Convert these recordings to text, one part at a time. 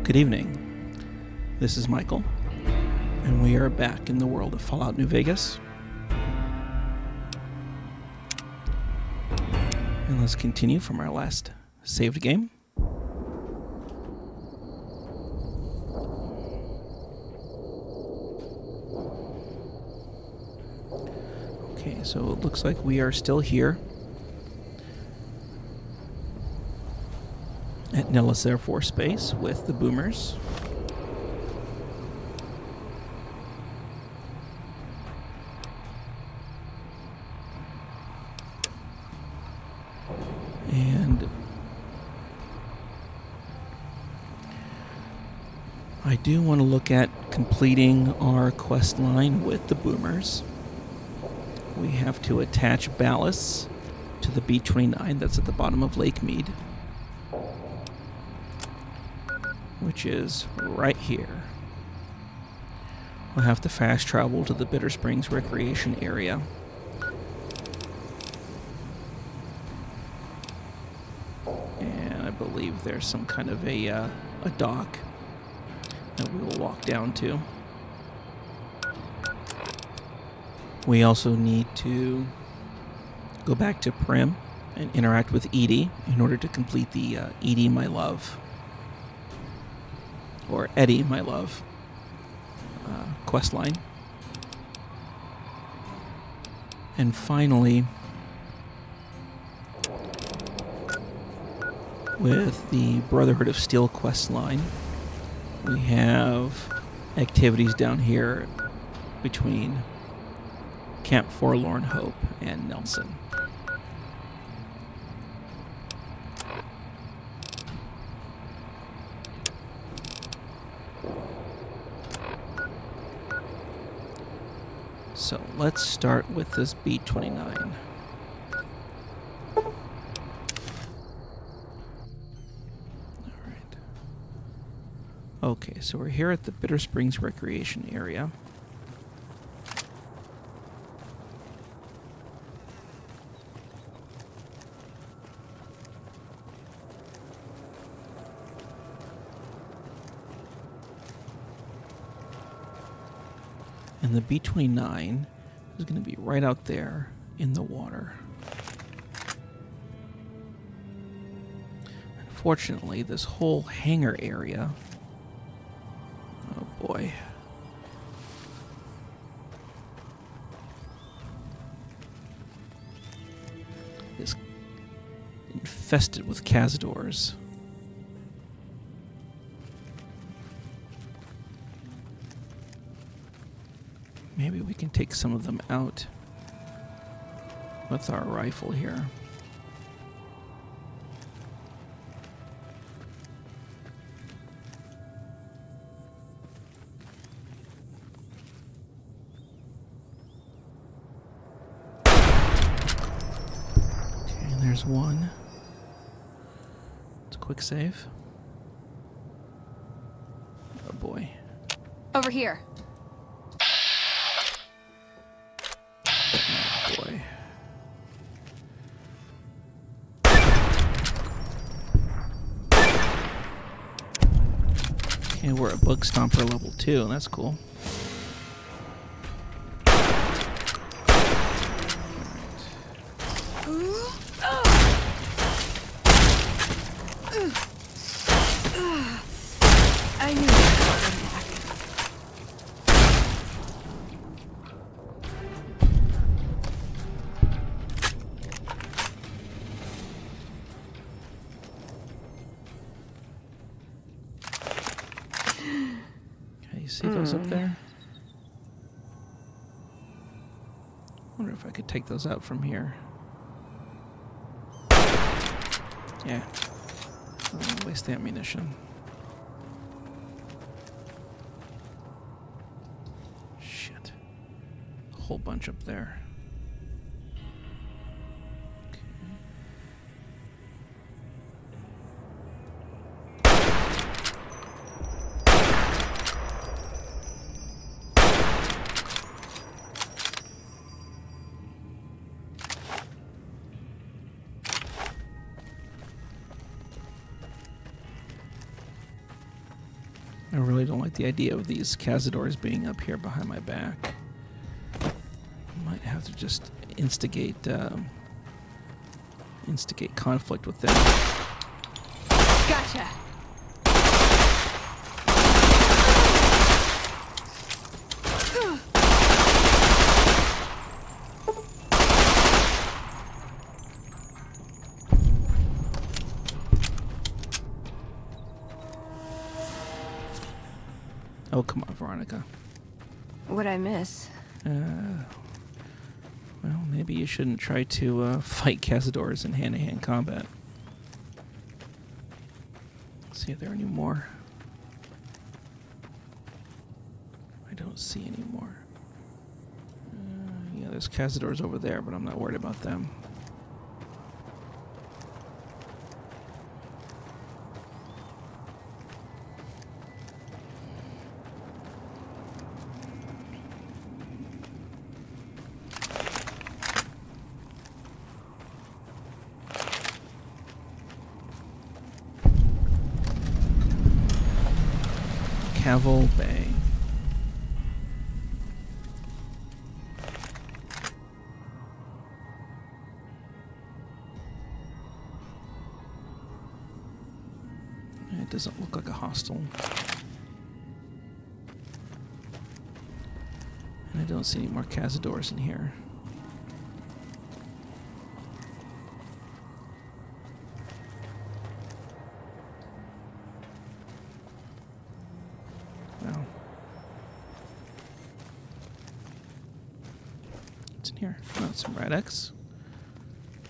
Good evening. This is Michael, and we are back in the world of Fallout New Vegas. And let's continue from our last saved game. Okay, so it looks like we are still here at Nellis Air Force Base with the boomers. And I do want to look at completing our quest line with the boomers. We have to attach ballasts to the B-29 that's at the bottom of Lake Mead, which is right here. We'll have to fast travel to the Bitter Springs Recreation Area. And I believe there's some kind of a dock that we will walk down to. We also need to go back to Prim and interact with Edie in order to complete the Edie, my love, or Eddie, my love, quest line. And finally, with the Brotherhood of Steel quest line, we have activities down here between Camp Forlorn Hope and Nelson. So let's start with this B-29. Okay, so we're here at the Bitter Springs Recreation Area. And the B-29 is going to be right out there in the water. Unfortunately, this whole hangar area... Oh boy. Is infested with cazadors. Maybe we can take some of them out with our rifle here. There's one. It's a quick save. Oh boy. Over here. Oh boy. Okay, we're at Bug Stomper level 2, and that's cool. I knew it would come back. Okay, you see those up there? Wonder if I could take those out from here. Yeah. Don't waste the ammunition. Shit. A whole bunch up there. Okay. I really don't like the idea of these cazadors being up here behind my back. Might have to just instigate conflict with them. Gotcha. Oh, come on, Veronica. What'd I miss? Well, maybe you shouldn't try to fight cazadors in hand-to-hand combat. Let's see if there are any more. I don't see any more. Yeah, there's cazadors over there, but I'm not worried about them. Cavill Bay. It doesn't look like a hostel. And I don't see any more cazadors in here. Well, what's in here? Oh, some Radex.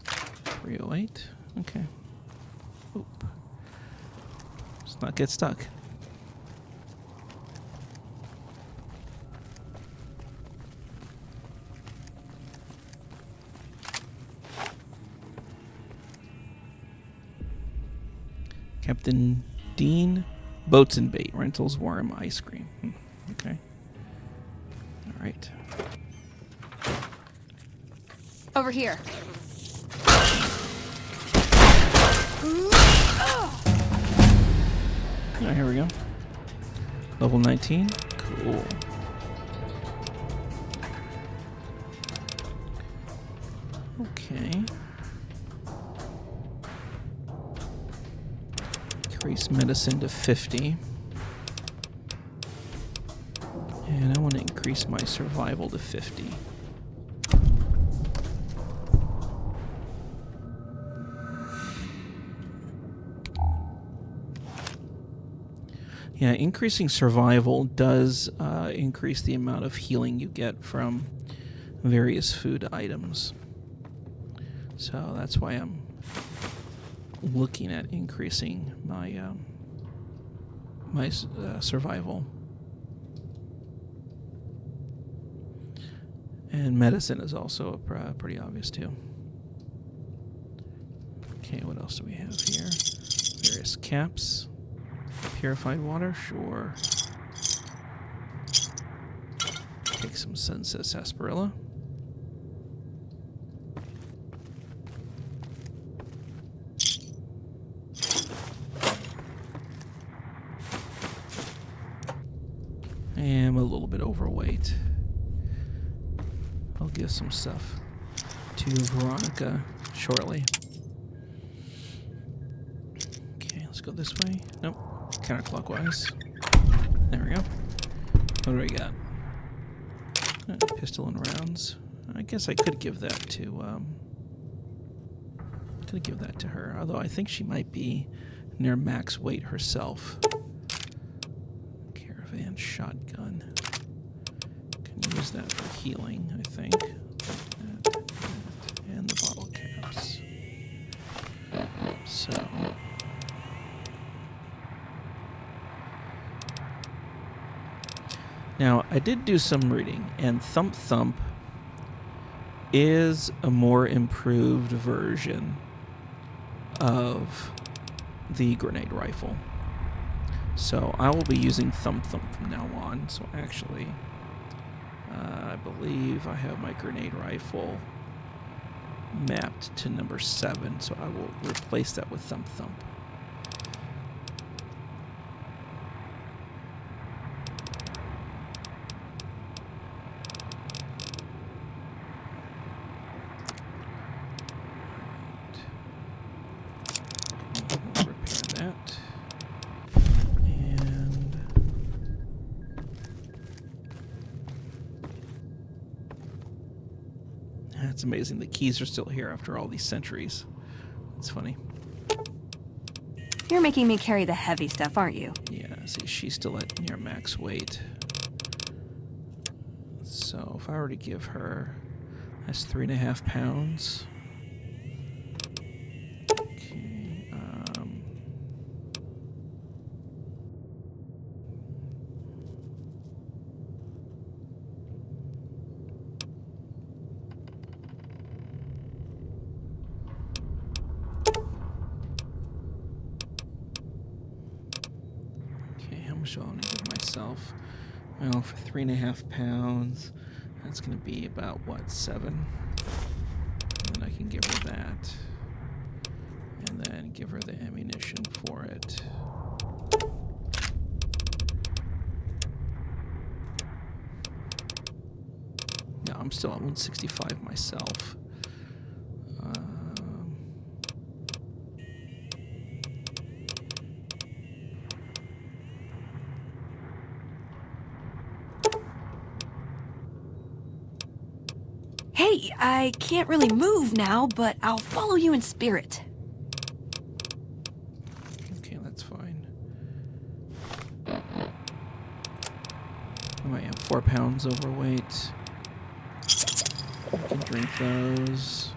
308. Okay. Oop. Let's not get stuck. Captain Dean, Boats and Bait, Rentals, Worm, Ice Cream. Okay. All right. Over here. All right, here we go. Level 19. Cool. Okay. Increase medicine to 50. And I want to increase my survival to 50. Yeah, increasing survival does increase the amount of healing you get from various food items. So that's why I'm looking at increasing my survival. And medicine is also pretty obvious too. Okay, what else do we have here? Various caps. Purified water, sure. Take some Sunset Sarsaparilla. I'm a little bit overweight. I'll give some stuff to Veronica shortly. Okay, let's go this way. Nope. Counterclockwise. There we go. What do we got? Pistol and rounds. I guess I could give that to her, although I think she might be near max weight herself. Caravan shotgun. Can use that for healing, I think. That, and the bottle caps. So now, I did do some reading, and Thump Thump is a more improved version of the grenade rifle. So I will be using Thump Thump from now on. So actually, I believe I have my grenade rifle mapped to number 7, so I will replace that with Thump Thump. It's amazing. The keys are still here after all these centuries. It's funny. You're making me carry the heavy stuff, aren't you? Yeah, see, she's still at near max weight. So if I were to give her, that's 3.5 pounds. Okay, how much do I want to give myself? Well, for 3.5 pounds, that's going to be about, what, 7? And then I can give her that. And then give her the ammunition for it. No, I'm still at 165 myself. Hey, I can't really move now, but I'll follow you in spirit. Okay, that's fine. I might have 4 pounds overweight. I can drink those.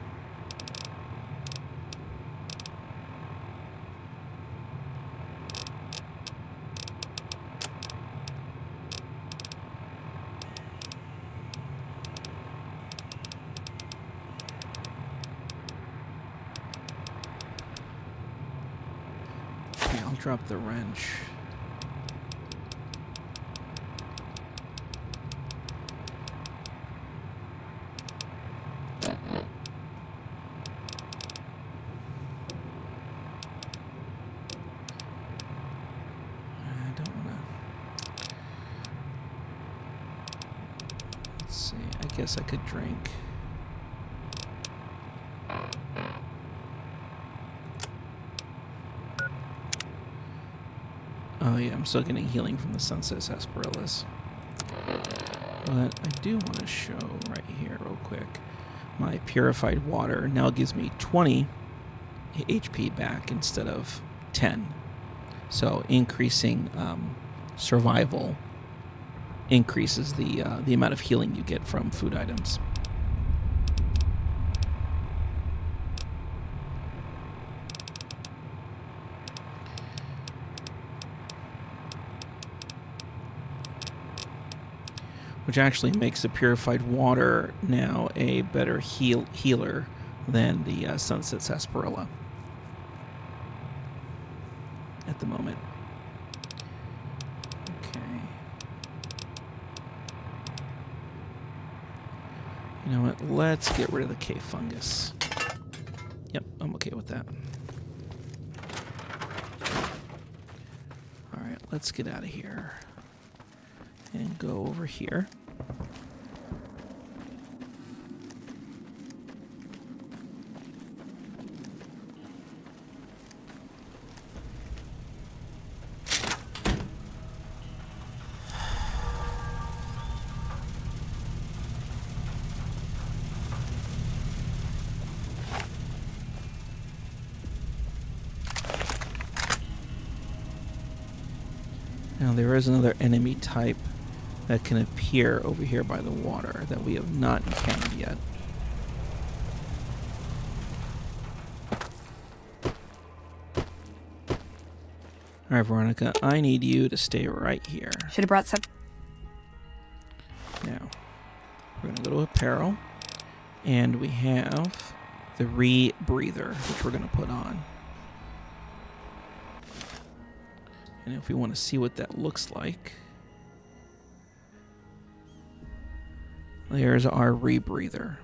Okay, I'll drop the wrench. I guess I could drink. Oh yeah, I'm still getting healing from the sunset sarsaparillas. But I do want to show right here real quick. My purified water now gives me 20 HP back instead of 10. So increasing survival increases the amount of healing you get from food items. Which actually makes the purified water now a better healer than the sunset sarsaparilla at the moment. You know what? Let's get rid of the cave fungus. Yep, I'm okay with that. Alright, let's get out of here. And go over here. Now there is another enemy type that can appear over here by the water that we have not encountered yet. Alright, Veronica, I need you to stay right here. Should have brought some. Now, we're going to go to apparel, and we have the rebreather, which we're going to put on. And if we want to see what that looks like, there's our rebreather.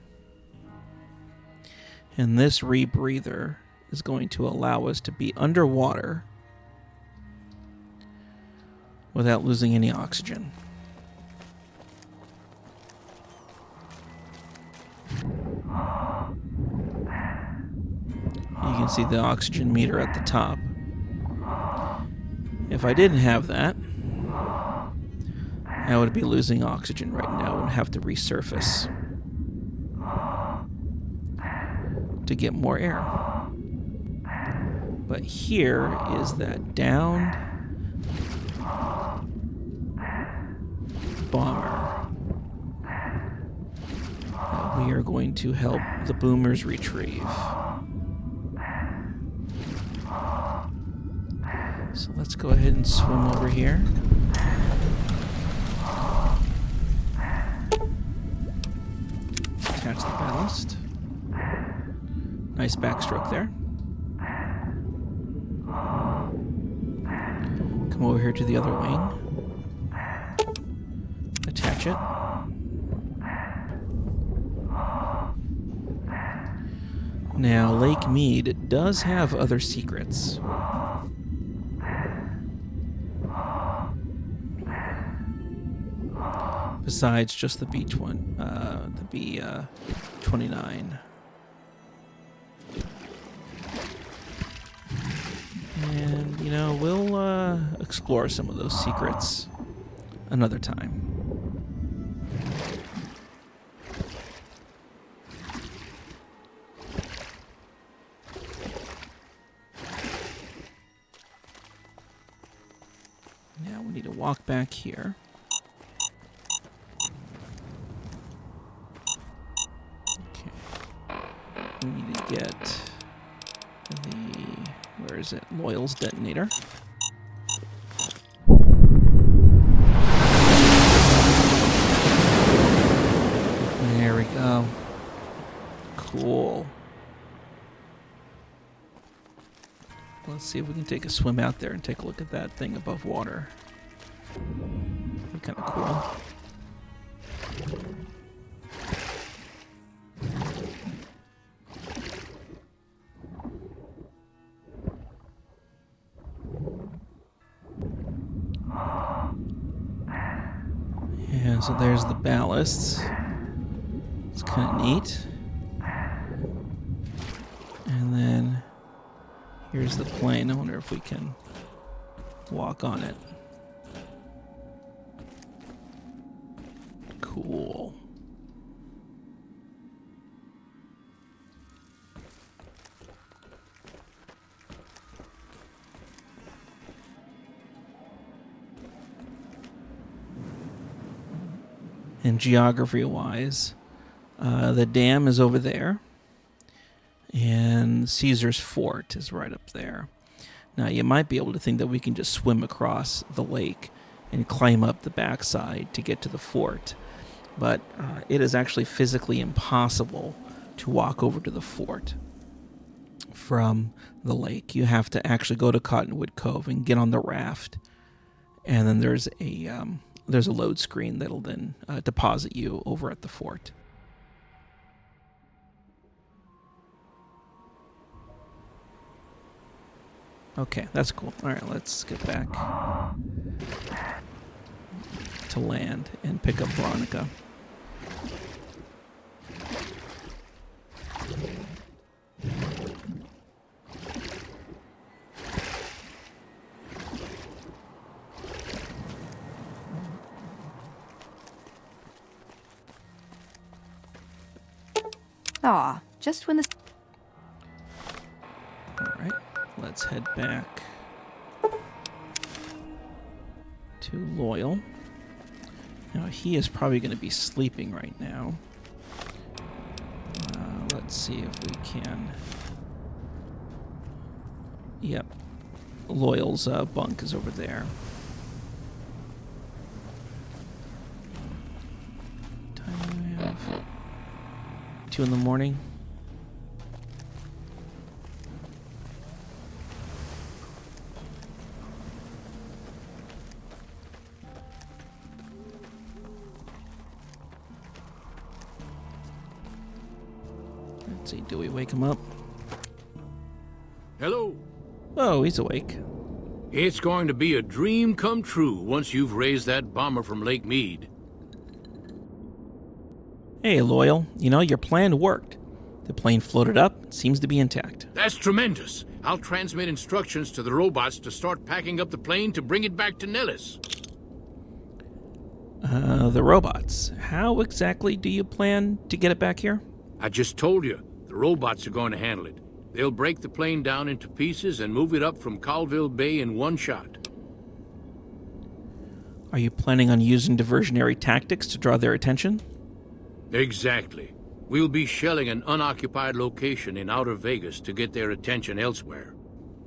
And this rebreather is going to allow us to be underwater without losing any oxygen. You can see the oxygen meter at the top. If I didn't have that, I would be losing oxygen right now and have to resurface. to get more air. But here is that downed bomber that we are going to help the boomers retrieve. So let's go ahead and swim over here. Attach the ballast. Nice backstroke there. Come over here to the other wing. Attach it. Now, Lake Mead does have other secrets. Besides just the B-29. And, you know, we'll explore some of those secrets another time. Now we need to walk back here. Okay. We need to get the... where is it? Loyal's detonator. There we go. Cool. Let's see if we can take a swim out there and take a look at that thing above water. Be kind of cool. Yeah, so there's the ballasts. It's kind of neat. And then here's the plane. I wonder if we can walk on it. Cool. And geography-wise, the dam is over there, and Caesar's Fort is right up there. Now, you might be able to think that we can just swim across the lake and climb up the backside to get to the fort, but it is actually physically impossible to walk over to the fort from the lake. You have to actually go to Cottonwood Cove and get on the raft, and then there's a load screen that'll then deposit you over at the fort. Okay, that's cool. All right, let's get back to land and pick up Veronica. Aw, just when the... Alright, let's head back to Loyal. Now, he is probably going to be sleeping right now. Let's see if we can... Yep. Loyal's bunk is over there. Time do we have? 2 in the morning. Let's see, do we wake him up? Hello. Oh, he's awake. It's going to be a dream come true once you've raised that bomber from Lake Mead. Hey, Loyal. You know, your plan worked. The plane floated up. Seems to be intact. That's tremendous. I'll transmit instructions to the robots to start packing up the plane to bring it back to Nellis. The robots. How exactly do you plan to get it back here? I just told you. The robots are going to handle it. They'll break the plane down into pieces and move it up from Colville Bay in one shot. Are you planning on using diversionary tactics to draw their attention? Exactly. We'll be shelling an unoccupied location in outer Vegas to get their attention elsewhere.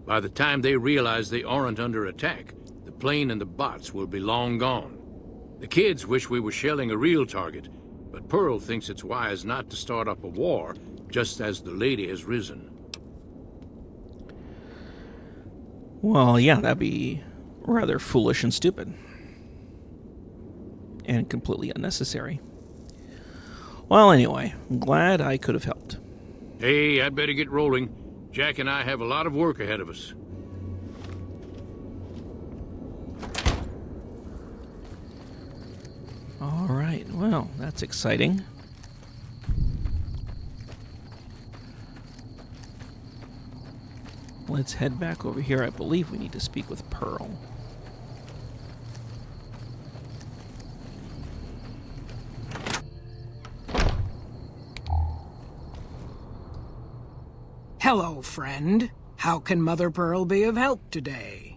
By the time they realize they aren't under attack, the plane and the bots will be long gone. The kids wish we were shelling a real target, but Pearl thinks it's wise not to start up a war just as the lady has risen. Well, yeah, that'd be rather foolish and stupid. And completely unnecessary. Well, anyway, I'm glad I could have helped. Hey, I'd better get rolling. Jack and I have a lot of work ahead of us. All right, well, that's exciting. Let's head back over here. I believe we need to speak with Pearl. Hello, friend. How can Mother Pearl be of help today?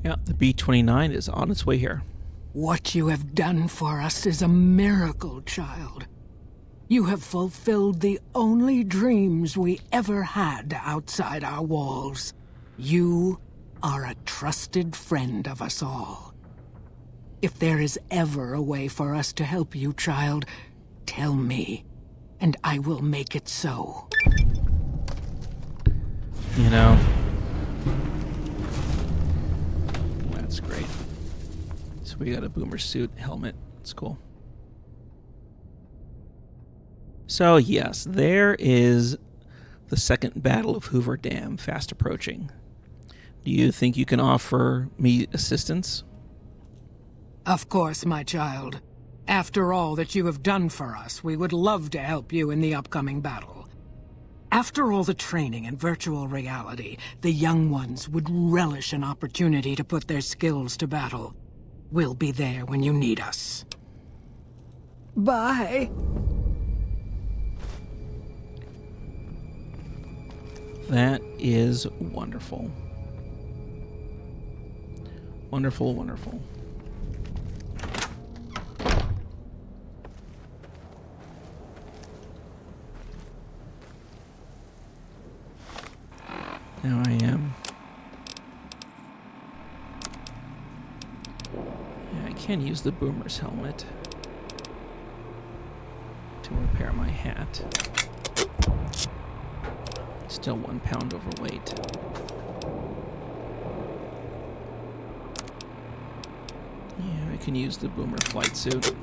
Yeah, the B-29 is on its way here. What you have done for us is a miracle, child. You have fulfilled the only dreams we ever had outside our walls. You are a trusted friend of us all. If there is ever a way for us to help you, child, tell me, and I will make it so. You know, that's great. So we got a boomer suit, helmet. It's cool. So yes, there is the second battle of Hoover Dam fast approaching. Do you think you can offer me assistance? Of course, my child. After all that you have done for us, we would love to help you in the upcoming battle. After all the training in virtual reality, the young ones would relish an opportunity to put their skills to battle. We'll be there when you need us. Bye. That is wonderful. Wonderful, wonderful. Now I am. Yeah, I can use the boomer's helmet to repair my hat. Still 1 pound overweight. Yeah, I can use the boomer flight suit.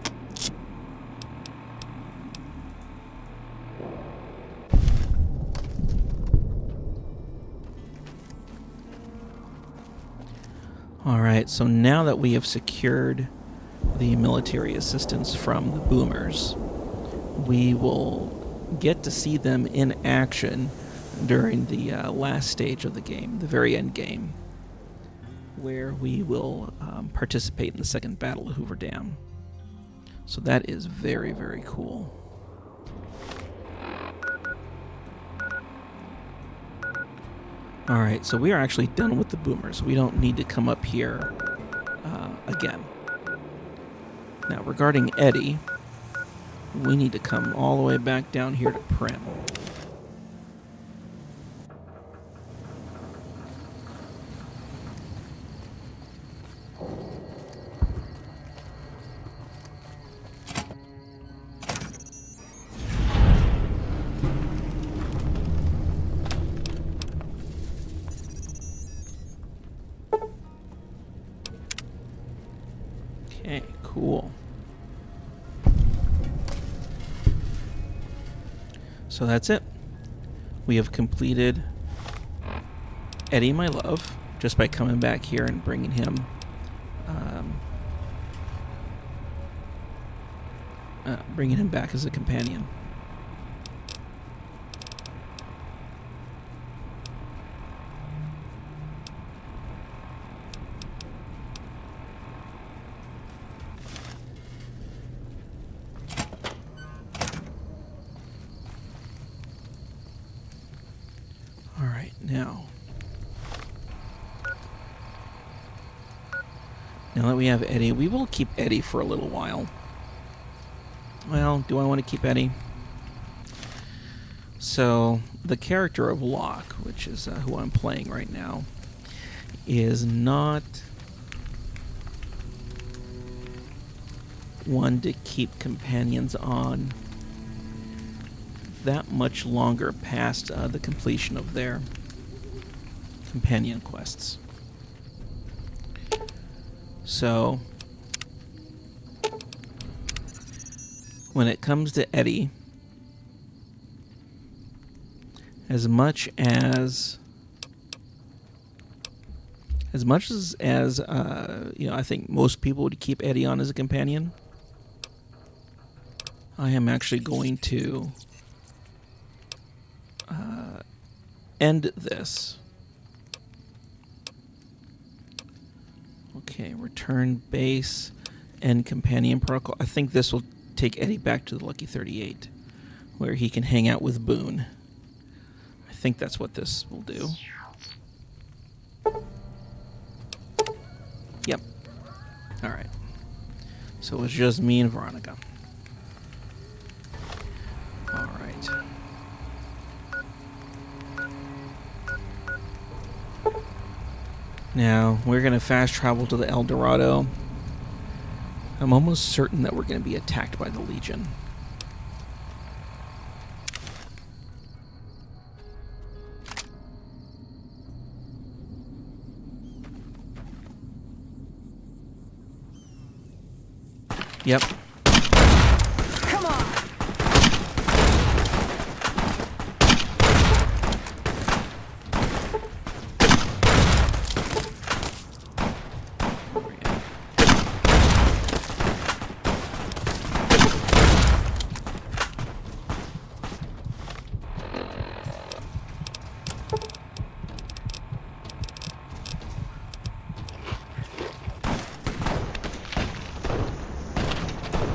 Alright, so now that we have secured the military assistance from the boomers, we will get to see them in action during the last stage of the game, the very end game, where we will participate in the second battle of Hoover Dam. So that is very, very cool. Alright, so we are actually done with the boomers. We don't need to come up here again. Now, regarding Eddie, we need to come all the way back down here to Prim. Okay, cool. So that's it. We have completed Eddie, my love, just by coming back here and bringing him back as a companion. right, now that we have Eddie, we will keep Eddie for a little while. Well, do I want to keep Eddie? So, the character of Locke, which is who I'm playing right now, is not one to keep companions on that much longer past the completion of their companion quests. So, when it comes to Eddie, as much as I think most people would keep Eddie on as a companion, I am actually going to end this. Okay, return base, end companion protocol. I think this will take Eddie back to the Lucky 38, where he can hang out with Boone. I think that's what this will do. Yep. All right. So it's just me and Veronica. All right. Now, we're going to fast travel to the El Dorado. I'm almost certain that we're going to be attacked by the Legion. Yep. Come on!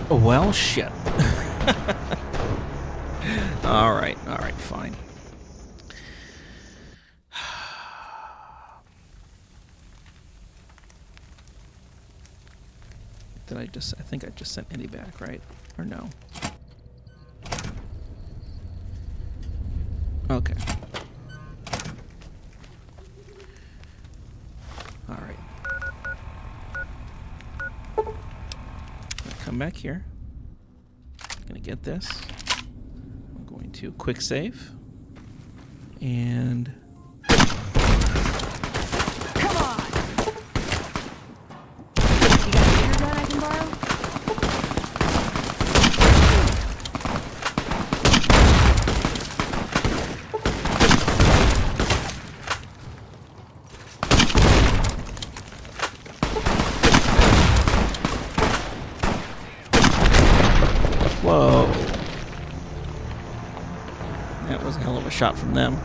Well, shit. All right, fine. I think I just sent Eddie back, right? Or no? Okay. All right. Come back here. I'm gonna get this. I'm going to quick save. And Come on! You got a bigger gun I can borrow? whoa. That was a hell of a shot from them.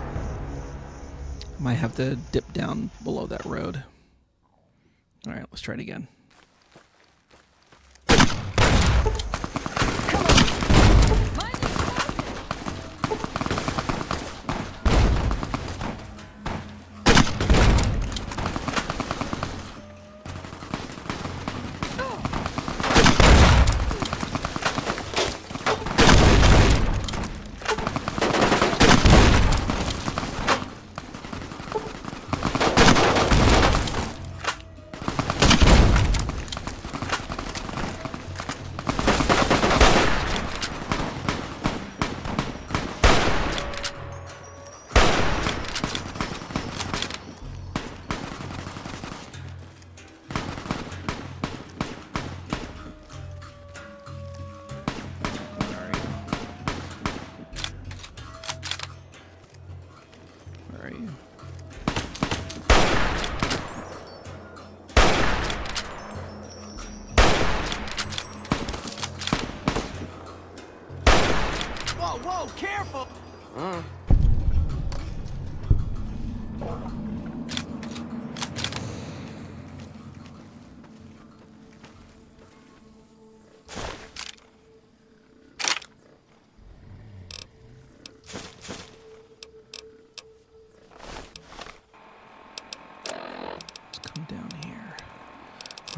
Might have to dip down below that road. All right, let's try it again. Whoa, careful!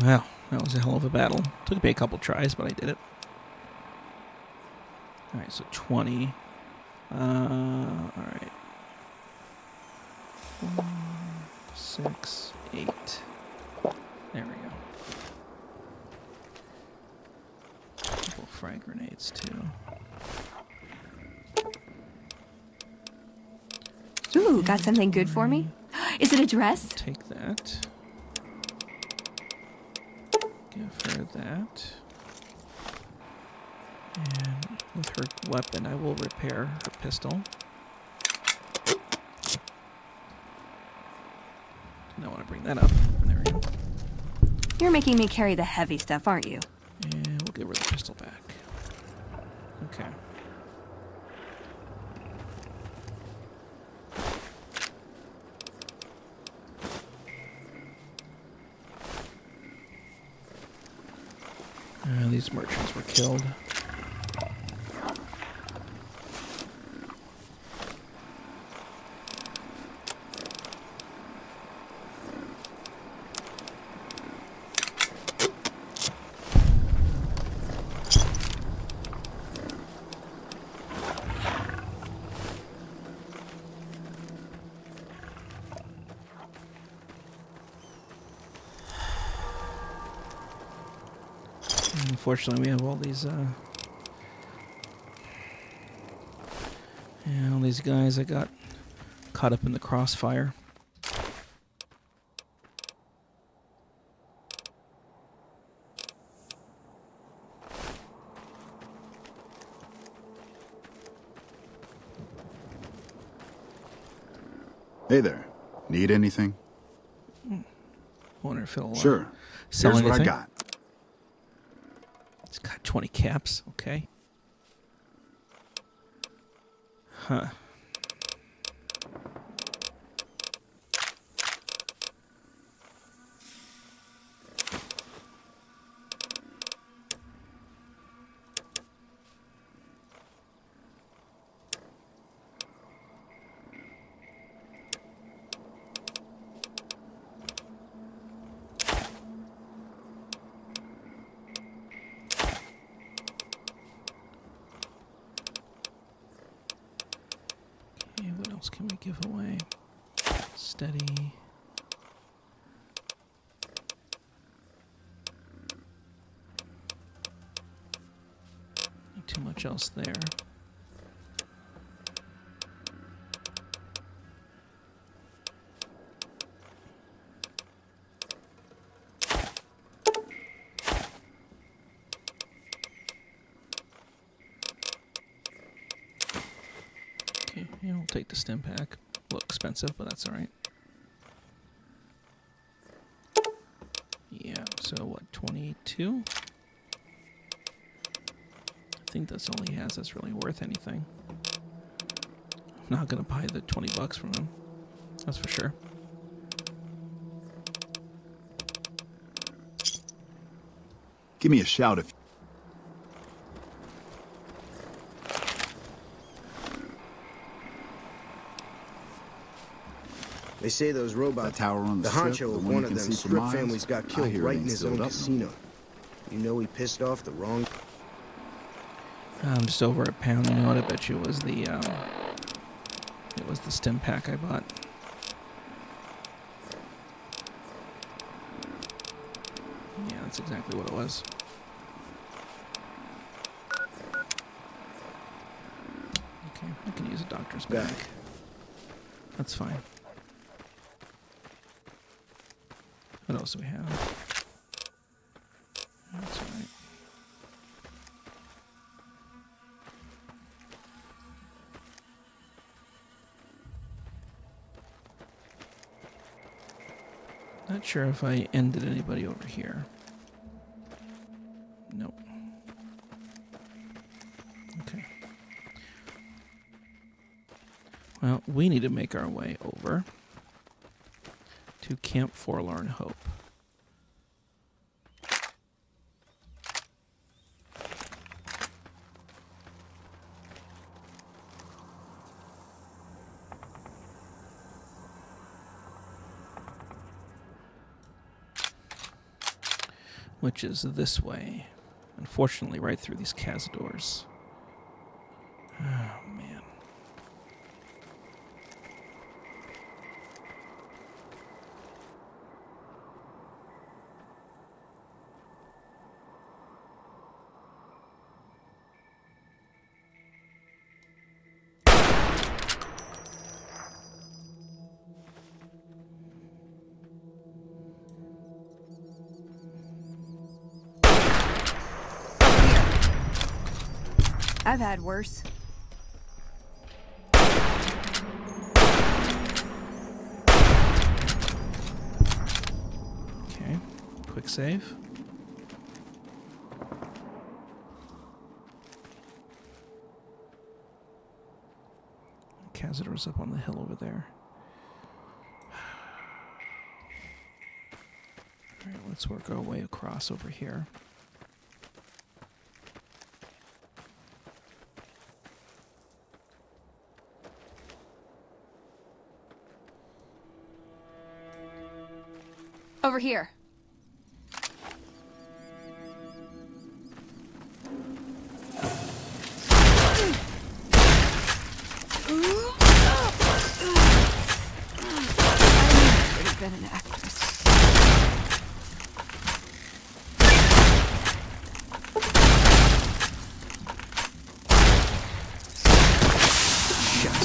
Well, that was a hell of a battle. Took me a couple tries, but I did it. Alright, so 20. Alright. 4, 6, 8. There we go. A couple frag grenades, too. Ooh, got something good for me? Is it a dress? Take that. Give her that. And with her weapon, I will repair her pistol. Didn't want to bring that up. There we go. You're making me carry the heavy stuff, aren't you? And we'll give her the pistol back. Okay. These merchants were killed. Unfortunately, we have all these, all these guys that got caught up in the crossfire. Hey there. Need anything? Wonder if it'll Sure. sell Here's anything. what I got. It's got 20 caps. Okay. Huh. What else can we give away? Steady. Not too much else there. Yeah, we'll take the stim pack. A little expensive, but that's alright. Yeah, so what, 22? I think that's all he has that's really worth anything. I'm not gonna buy the 20 bucks from him. That's for sure. Give me a shout if... They say those robots, That tower on the the strip, honcho the of one one you of can them see for strip miles? families got I killed hear right it in ain't his own filled up. casino. You know he pissed off the wrong... I'm just over a pound. You know what? I bet you it was the stim pack I bought. Yeah, that's exactly what it was. Okay, I can use a doctor's bag. That's fine. What else do we have? That's all right. Not sure if I ended anybody over here. Nope. Okay. Well, we need to make our way over to Camp Forlorn Hope. which is this way. Unfortunately, right through these cazadors. Oh, man. I've had worse. Okay, quick save. Cazador's up on the hill over there. Alright, let's work our way across over here. Over here. I could have been an actress. Shit.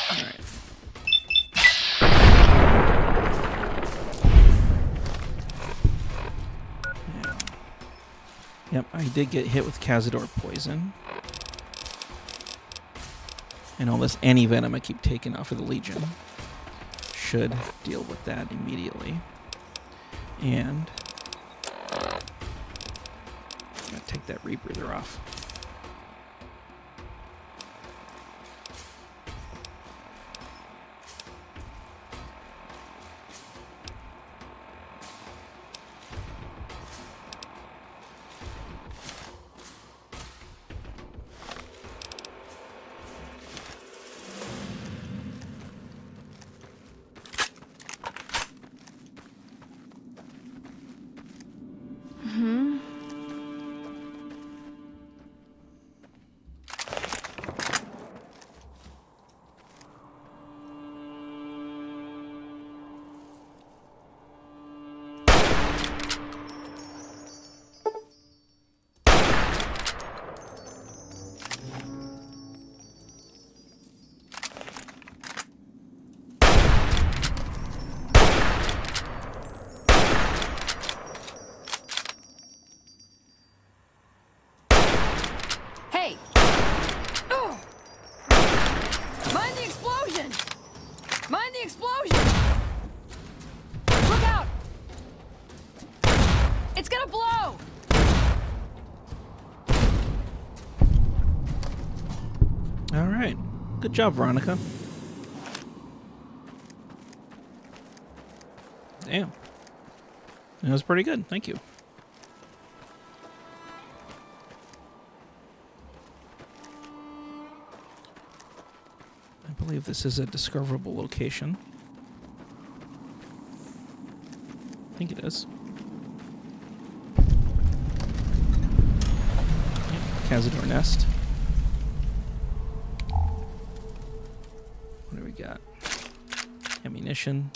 Alright. Yeah. Yep, I did get hit with Cazador poison. And all this anti-venom I keep taking off of the Legion should deal with that immediately. And gotta take that rebreather off. Hey! Ugh. Mind the explosion! Mind the explosion! Look out! It's gonna blow! All right. Good job, Veronica. Damn. That was pretty good. Thank you. I believe this is a discoverable location. I think it is. Yep, Cazador Nest. What do we got? Ammunition.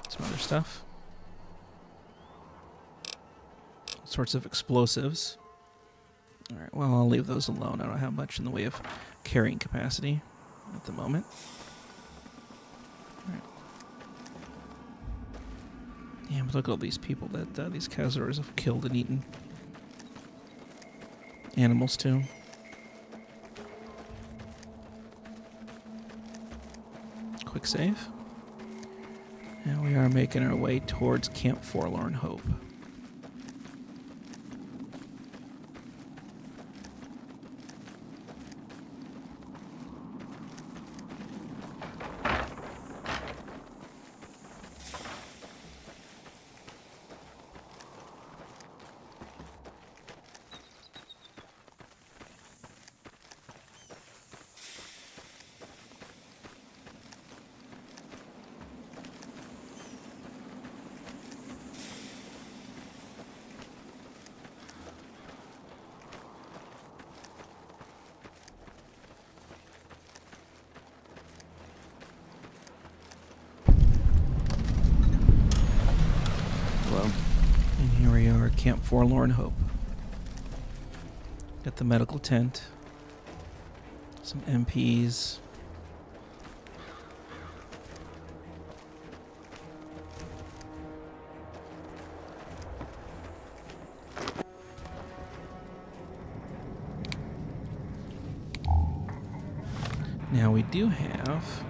Some other stuff. All sorts of explosives. Alright, well, I'll leave those alone. I don't have much in the way of carrying capacity at the moment. Alright. Yeah, but look at all these people that these Cazadors have killed and eaten. Animals, too. Quick save. And we are making our way towards Camp Forlorn Hope. Camp Forlorn Hope. Got the medical tent. Some MPs. Now we do have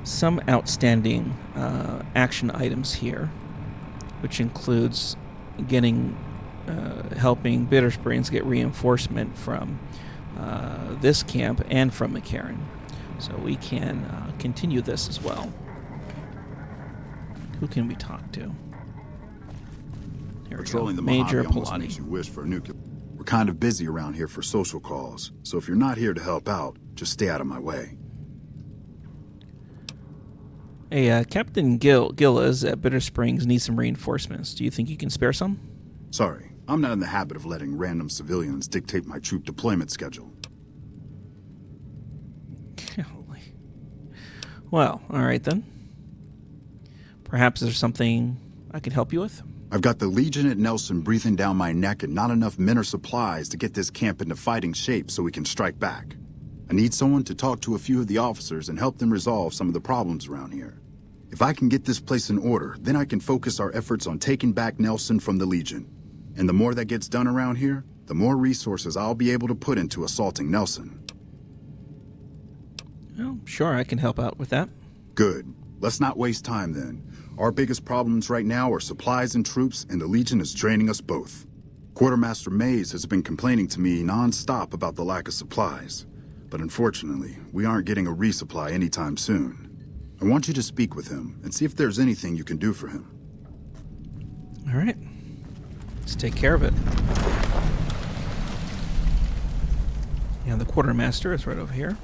some outstanding action items here, which includes helping Bitter Springs get reinforcement from this camp and from McCarran. So we can continue this as well. Who can we talk to? Here we Patrolling go. the Major Mojave almost makes Pilati. you wish for a nuclear. We're kind of busy around here for social calls, so if you're not here to help out, just stay out of my way. Hey, Captain Gillis at Bitter Springs needs some reinforcements. Do you think you can spare some? Sorry, I'm not in the habit of letting random civilians dictate my troop deployment schedule. Golly. Well, all right then. Perhaps there's something I could help you with? I've got the Legion at Nelson breathing down my neck and not enough men or supplies to get this camp into fighting shape so we can strike back. I need someone to talk to a few of the officers and help them resolve some of the problems around here. If I can get this place in order, then I can focus our efforts on taking back Nelson from the Legion. And the more that gets done around here, the more resources I'll be able to put into assaulting Nelson. Well, sure, I can help out with that. Good. Let's not waste time then. Our biggest problems right now are supplies and troops, and the Legion is draining us both. Quartermaster Mays has been complaining to me non-stop about the lack of supplies. But unfortunately, we aren't getting a resupply anytime soon. I want you to speak with him and see if there's anything you can do for him. All right. Let's take care of it. And the quartermaster is right over here.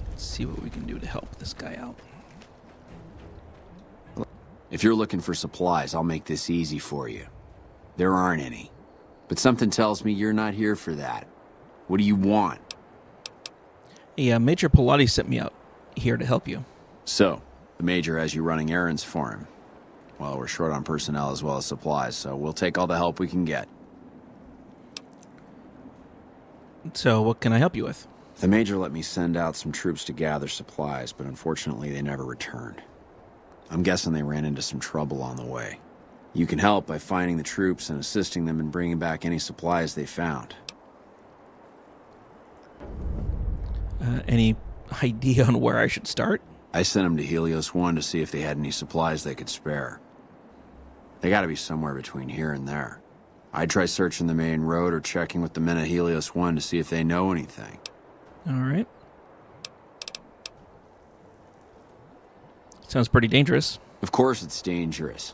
Let's see what we can do to help this guy out. If you're looking for supplies, I'll make this easy for you. There aren't any. But something tells me you're not here for that. What do you want? Yeah, Major Pilati sent me out here to help you. So, the Major has you running errands for him. Well, we're short on personnel as well as supplies, so we'll take all the help we can get. So what can I help you with? The Major let me send out some troops to gather supplies, but unfortunately they never returned. I'm guessing they ran into some trouble on the way. You can help by finding the troops and assisting them in bringing back any supplies they found. Any idea on where I should start? I sent them to Helios 1 to see if they had any supplies they could spare. They gotta be somewhere between here and there. I'd try searching the main road or checking with the men at Helios 1 to see if they know anything. All right. Sounds pretty dangerous. Of course it's dangerous.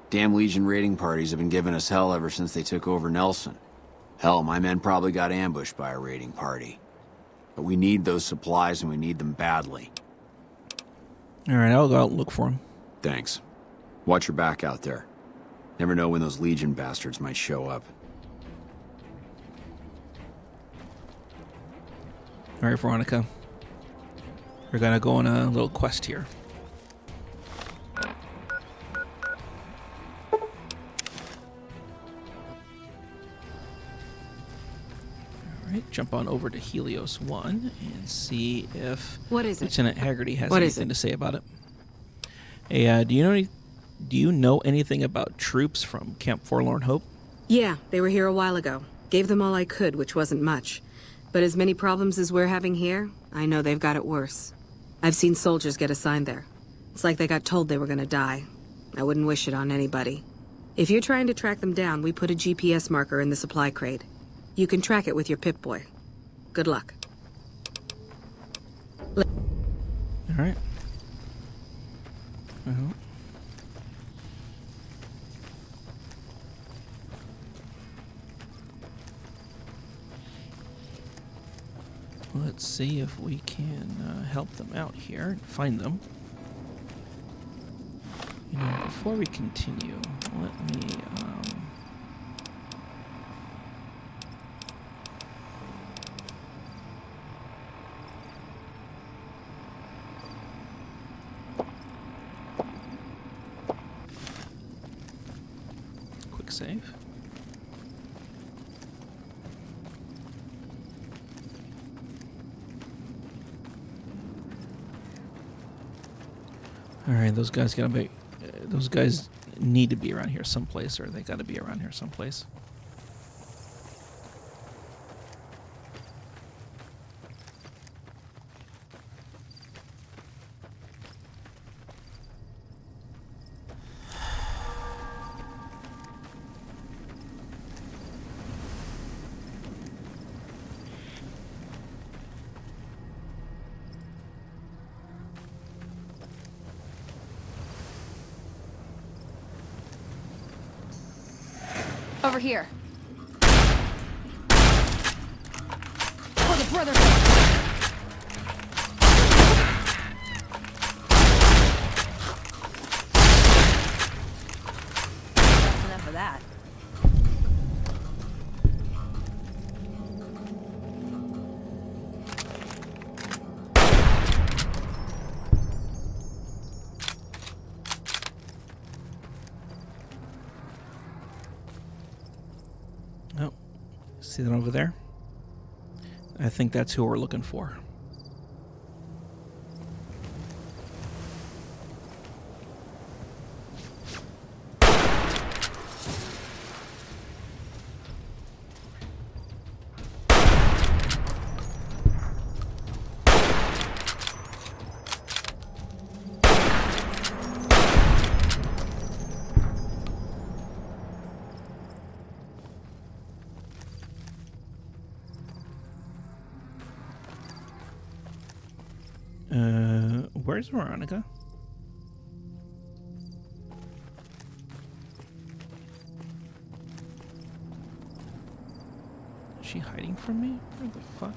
Damn Legion raiding parties have been giving us hell ever since they took over Nelson. Hell, my men probably got ambushed by a raiding party. But we need those supplies and we need them badly. All right, I'll go out and look for him. Thanks. Watch your back out there. Never know when those Legion bastards might show up. All right, Veronica. We're gonna go on a little quest here. Alright, jump on over to Helios 1 and see if What is it? Lieutenant Haggerty has What is anything it? to say about it. Hey, do you know anything about troops from Camp Forlorn Hope? Yeah, they were here a while ago. Gave them all I could, which wasn't much. But as many problems as we're having here, I know they've got it worse. I've seen soldiers get assigned there. It's like they got told they were gonna die. I wouldn't wish it on anybody. If you're trying to track them down, we put a GPS marker in the supply crate. You can track it with your Pip-Boy. Good luck. Alright. Well. Let's see if we can help them out here and find them. You know, before we continue, let me save. All right, those guys gotta be. Those guys need to be around here someplace, or they gotta be around here someplace. Over here. For the Brotherhood. That's enough of that. Oh, see that over there? I think that's who we're looking for. Where's Veronica? Is she hiding from me? Where the fuck?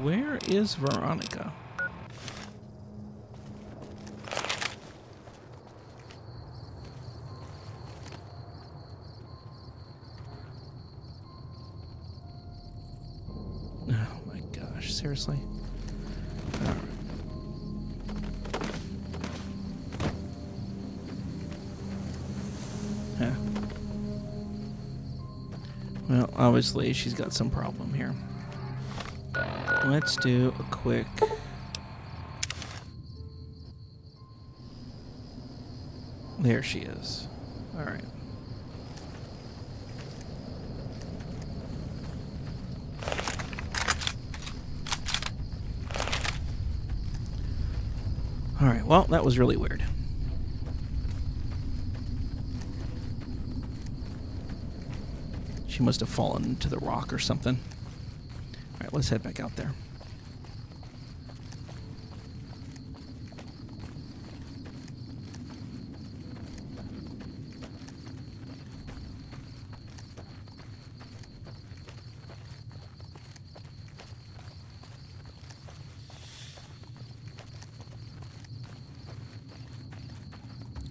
Where is Veronica? Oh my gosh, seriously? All right. Huh. Well, obviously she's got some problem here. Let's do a quick... There she is. All right. All right, well, that was really weird. She must have fallen into the rock or something. All right, let's head back out there.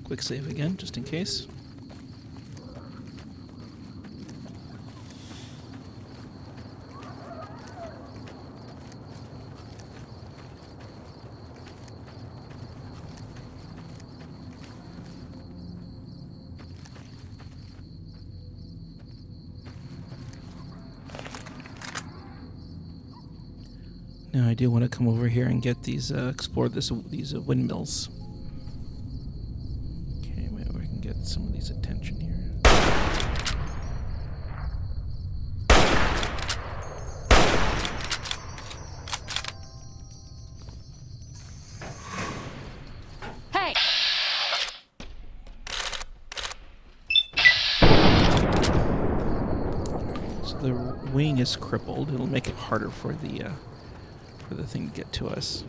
Quick save again, just in case. Now I do want to come over here and get these, explore these windmills. Okay, maybe we can get some of these attention here. Hey! So the wing is crippled. It'll make it harder for the thing to get to us.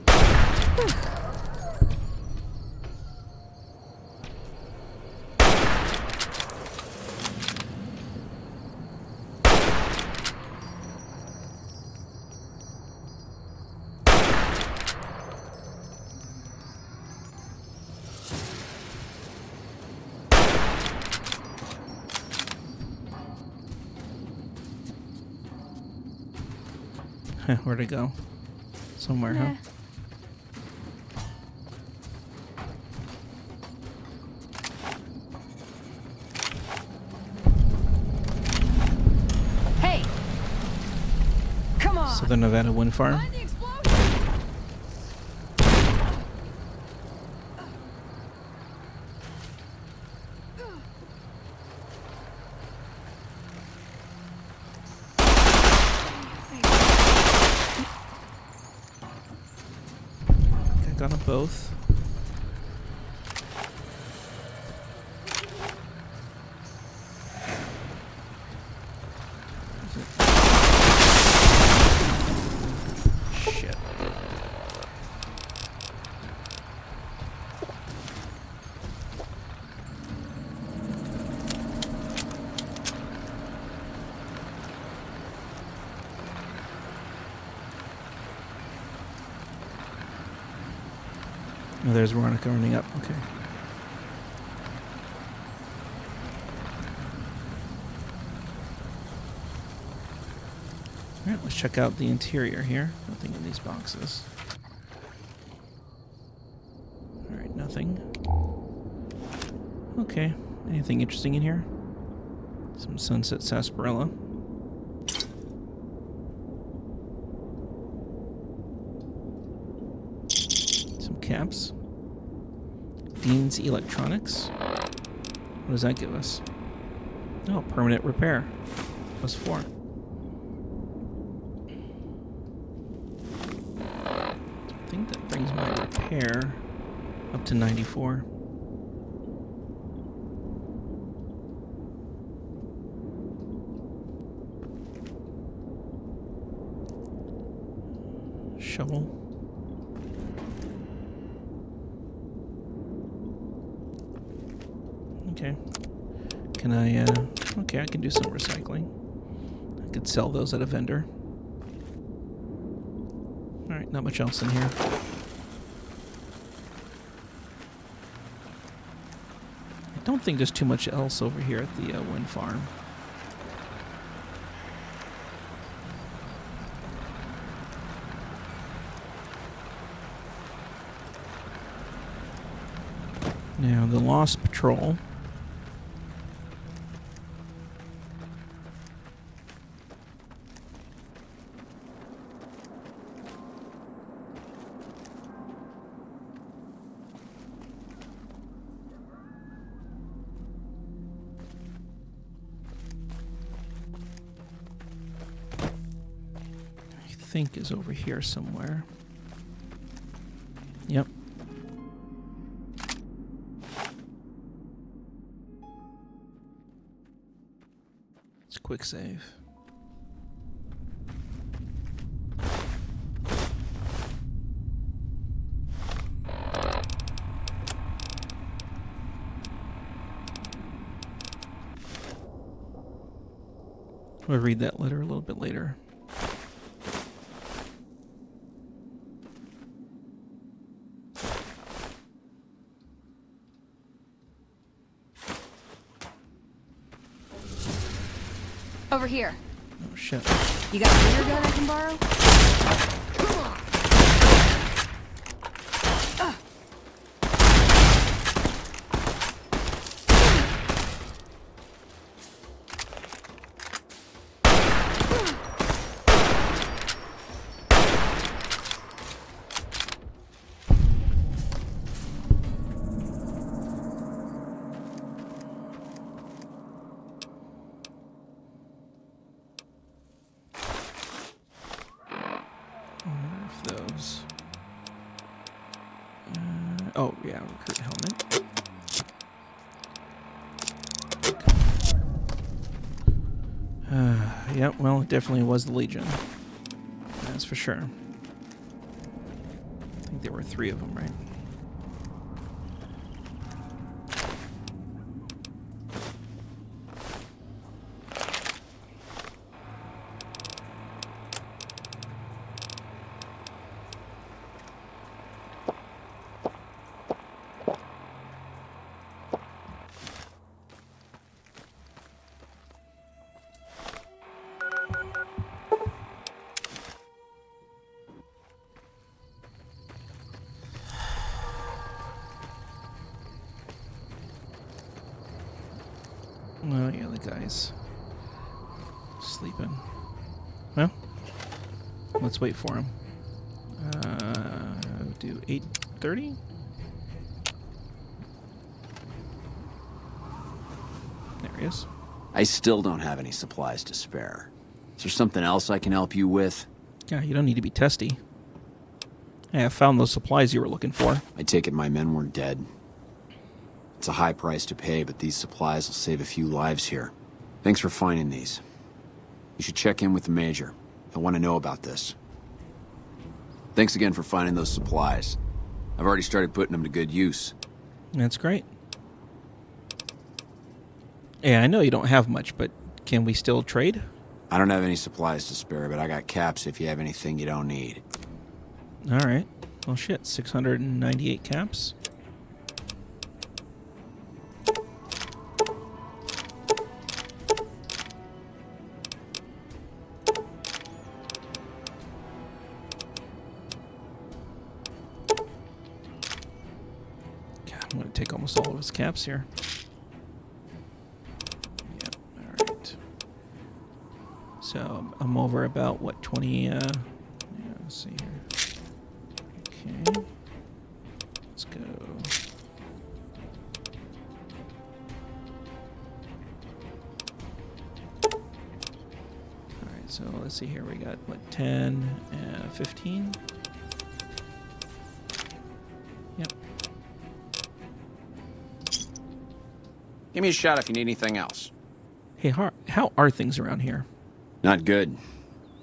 Where'd it go? Somewhere, huh? Hey! Come on! Southern Nevada Wind Farm. Find the explosion! I got them both. Shit. Oh, there's Veronica running up. Okay. Alright, let's check out the interior here. Nothing in these boxes. Alright, nothing. Okay. Anything interesting in here? Some sunset sarsaparilla. Some caps. Dean's Electronics. What does that give us? Oh, permanent repair. +4. I think that brings my repair up to 94. Shovel. Okay. Can I, okay, I can do some recycling. I could sell those at a vendor. Alright, not much else in here. I don't think there's too much else over here at the wind farm. Now, the Lost Patrol. I think is over here somewhere. Yep. Quick save. We'll read that letter a little bit later. Over here. Oh shit. You got a laser gun I can borrow? Come on! Those. Oh yeah, recruit helmet. Yeah, well, it definitely was the Legion. That's for sure. I think there were 3 of them, right? Oh, yeah, the guy's sleeping. Well, let's wait for him. Do 8:30? There he is. I still don't have any supplies to spare. Is there something else I can help you with? Yeah, you don't need to be testy. Hey, I found those supplies you were looking for. I take it my men were dead. It's a high price to pay, but these supplies will save a few lives here. Thanks for finding these. You should check in with the Major. He'll want to know about this. Thanks again for finding those supplies. I've already started putting them to good use. That's great. Yeah, I know you don't have much, but can we still trade? I don't have any supplies to spare, but I got caps if you have anything you don't need. All right. Well, shit, 698 caps. I'm going to take almost all of his caps here. Yep, alright. So, I'm over about, what, 20, yeah, let's see here. Okay. Let's go. Alright, so let's see here. We got, what, 10 and 15? Yep. Give me a shout if you need anything else. Hey, how are things around here? Not good.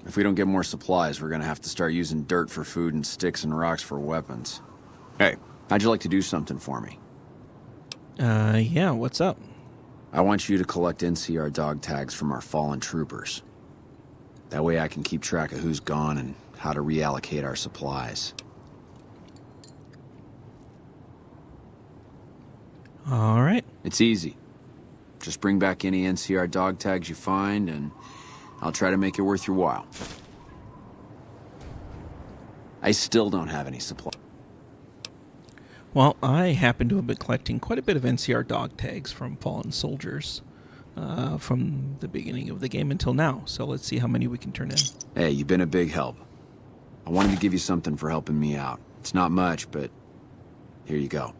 If we don't get more supplies, we're gonna have to start using dirt for food and sticks and rocks for weapons. Hey, how'd you like to do something for me? Yeah, what's up? I want you to collect NCR dog tags from our fallen troopers. That way I can keep track of who's gone and how to reallocate our supplies. All right. It's easy. Just bring back any NCR dog tags you find, and I'll try to make it worth your while. I still don't have any supply. Well, I happen to have been collecting quite a bit of NCR dog tags from fallen soldiers from the beginning of the game until now. So let's see how many we can turn in. Hey, you've been a big help. I wanted to give you something for helping me out. It's not much, but here you go.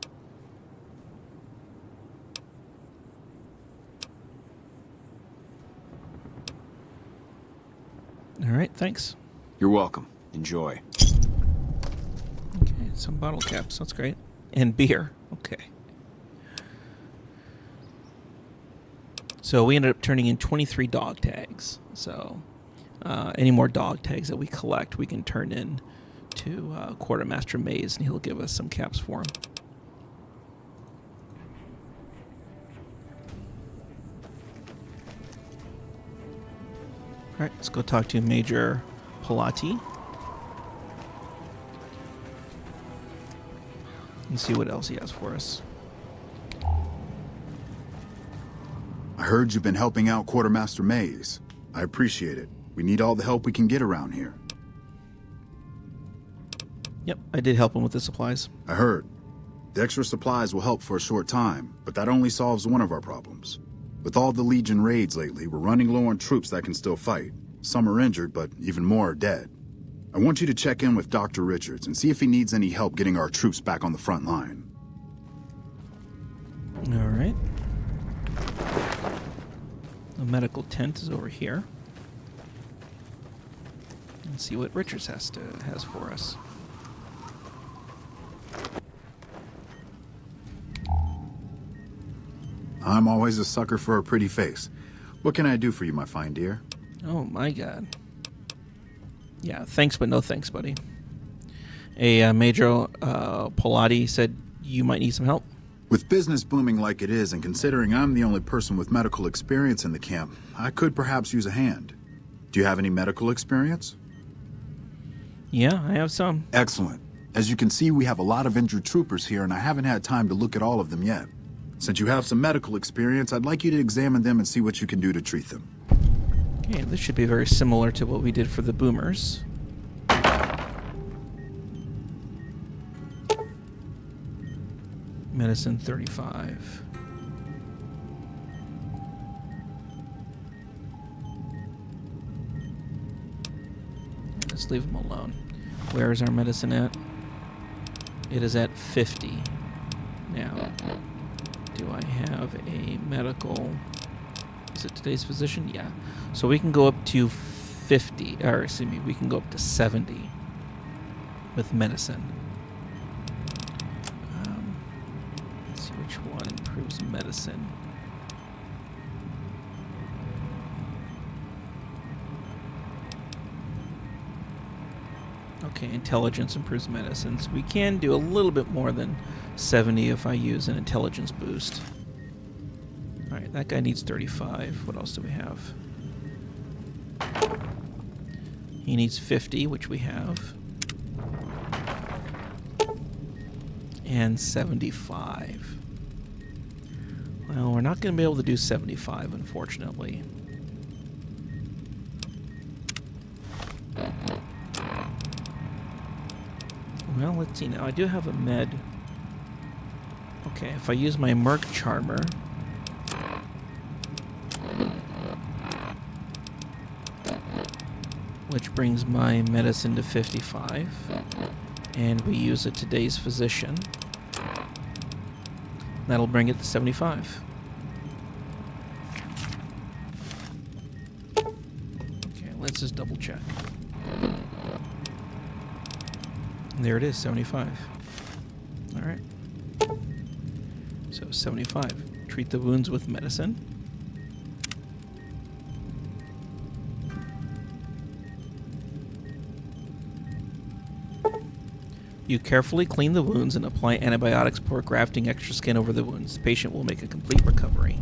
All right, thanks. You're welcome. Enjoy. Okay, some bottle caps. That's great. And beer. Okay. So we ended up turning in 23 dog tags. So any more dog tags that we collect, we can turn in to Quartermaster Maze, and he'll give us some caps for them. All right, let's go talk to Major Pilati and see what else he has for us. I heard you've been helping out Quartermaster Maze. I appreciate it. We need all the help we can get around here. Yep, I did help him with the supplies. I heard. The extra supplies will help for a short time, but that only solves one of our problems. With all the Legion raids lately, we're running low on troops that can still fight. Some are injured, but even more are dead. I want you to check in with Dr. Richards and see if he needs any help getting our troops back on the front line. All right. The medical tent is over here. Let's see what Richards has for us. I'm always a sucker for a pretty face. What can I do for you, my fine dear? Oh my god. Yeah, thanks but no thanks, buddy. A Major Pilati said you might need some help. With business booming like it is, and considering I'm the only person with medical experience in the camp, I could perhaps use a hand. Do you have any medical experience? Yeah, I have some. Excellent. As you can see, we have a lot of injured troopers here, and I haven't had time to look at all of them yet. Since you have some medical experience, I'd like you to examine them and see what you can do to treat them. Okay, this should be very similar to what we did for the boomers. Medicine 35. Let's leave him alone. Where is our medicine at? It is at 50. Now, do I have a medical... Is it today's physician? Yeah. So we can go up to 50, or excuse me, we can go up to 70 with medicine. Let's see which one improves medicine. Okay, intelligence improves medicine. So we can do a little bit more than 70 if I use an intelligence boost. Alright, that guy needs 35. What else do we have? He needs 50, which we have. And 75. Well, we're not going to be able to do 75, unfortunately. Well, let's see now. I do have a med. Okay, if I use my Merc Charmer... which brings my medicine to 55. And we use a today's physician. That'll bring it to 75. Okay, let's just double check. There it is, 75. Alright. So 75. Treat the wounds with medicine. You carefully clean the wounds and apply antibiotics before grafting extra skin over the wounds. The patient will make a complete recovery.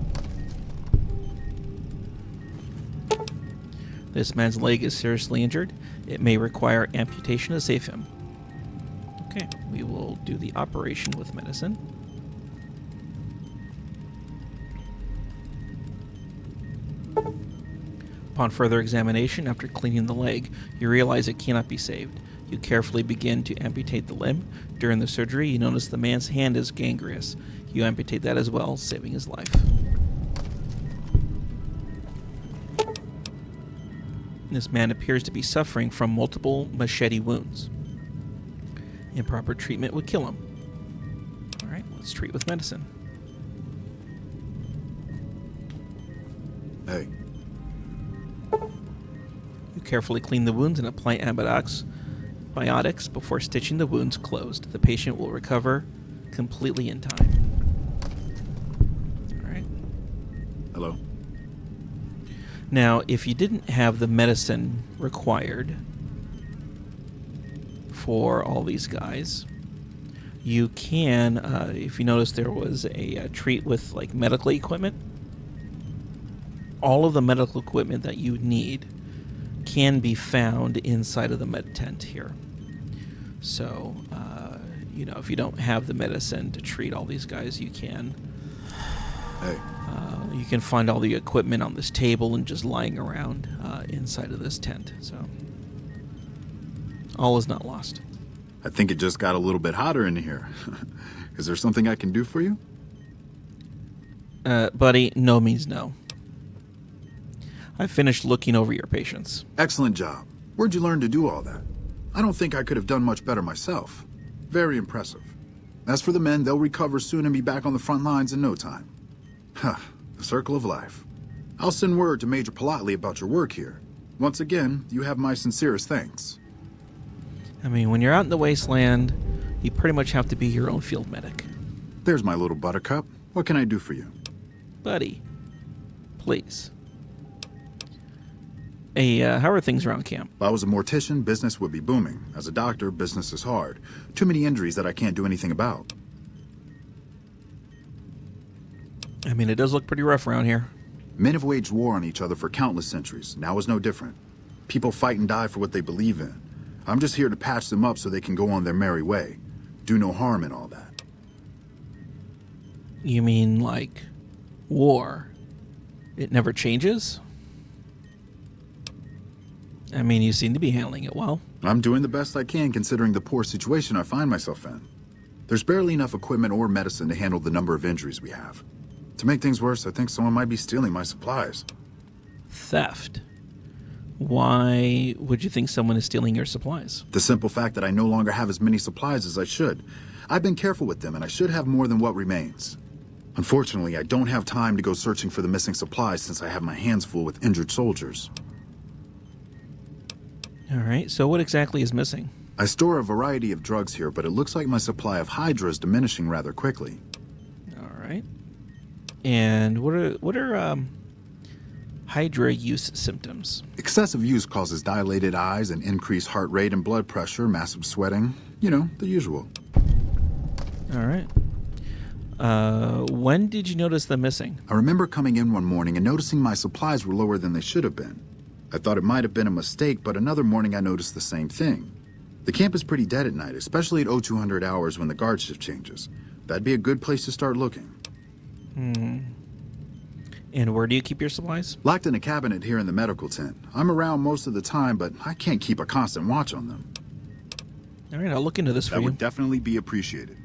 This man's leg is seriously injured. It may require amputation to save him. Okay, we will do the operation with medicine. Upon further examination, after cleaning the leg, you realize it cannot be saved. You carefully begin to amputate the limb. During the surgery, you notice the man's hand is gangrenous. You amputate that as well, saving his life. This man appears to be suffering from multiple machete wounds. Improper treatment would kill him. Alright, let's treat with medicine. Hey. You carefully clean the wounds and apply antibiotics before stitching the wounds closed. The patient will recover completely in time. Alright. Hello? Now, if you didn't have the medicine required for all these guys, you can, if you notice there was a treat with like medical equipment, all of the medical equipment that you need can be found inside of the med tent here. So, if you don't have the medicine to treat all these guys, you can. Hey. You can find all the equipment on this table and just lying around inside of this tent. So, all is not lost. I think it just got a little bit hotter in here. Is there something I can do for you? Buddy, no means no. I finished looking over your patients. Excellent job. Where'd you learn to do all that? I don't think I could have done much better myself. Very impressive. As for the men, they'll recover soon and be back on the front lines in no time. Huh, the circle of life. I'll send word to Major Politely about your work here. Once again, you have my sincerest thanks. I mean, when you're out in the wasteland, you pretty much have to be your own field medic. There's my little buttercup. What can I do for you? Buddy, please. Hey, how are things around camp? If I was a mortician, business would be booming. As a doctor, business is hard. Too many injuries that I can't do anything about. I mean, it does look pretty rough around here. Men have waged war on each other for countless centuries. Now is no different. People fight and die for what they believe in. I'm just here to patch them up so they can go on their merry way. Do no harm in all that. You mean, like, war? It never changes? I mean, you seem to be handling it well. I'm doing the best I can considering the poor situation I find myself in. There's barely enough equipment or medicine to handle the number of injuries we have. To make things worse, I think someone might be stealing my supplies. Theft. Why would you think someone is stealing your supplies? The simple fact that I no longer have as many supplies as I should. I've been careful with them, and I should have more than what remains. Unfortunately, I don't have time to go searching for the missing supplies since I have my hands full with injured soldiers. All right, so what exactly is missing? I store a variety of drugs here, but it looks like my supply of Hydra is diminishing rather quickly. All right. And what are Hydra use symptoms? Excessive use causes dilated eyes and increased heart rate and blood pressure, massive sweating. You know, the usual. All right. When did you notice them missing? I remember coming in one morning and noticing my supplies were lower than they should have been. I thought it might have been a mistake, but another morning I noticed the same thing. The camp is pretty dead at night, especially at 0200 hours when the guard shift changes. That'd be a good place to start looking. And where do you keep your supplies? Locked in a cabinet here in the medical tent. I'm around most of the time, but I can't keep a constant watch on them. All right, I'll look into this for That you. would definitely be appreciated.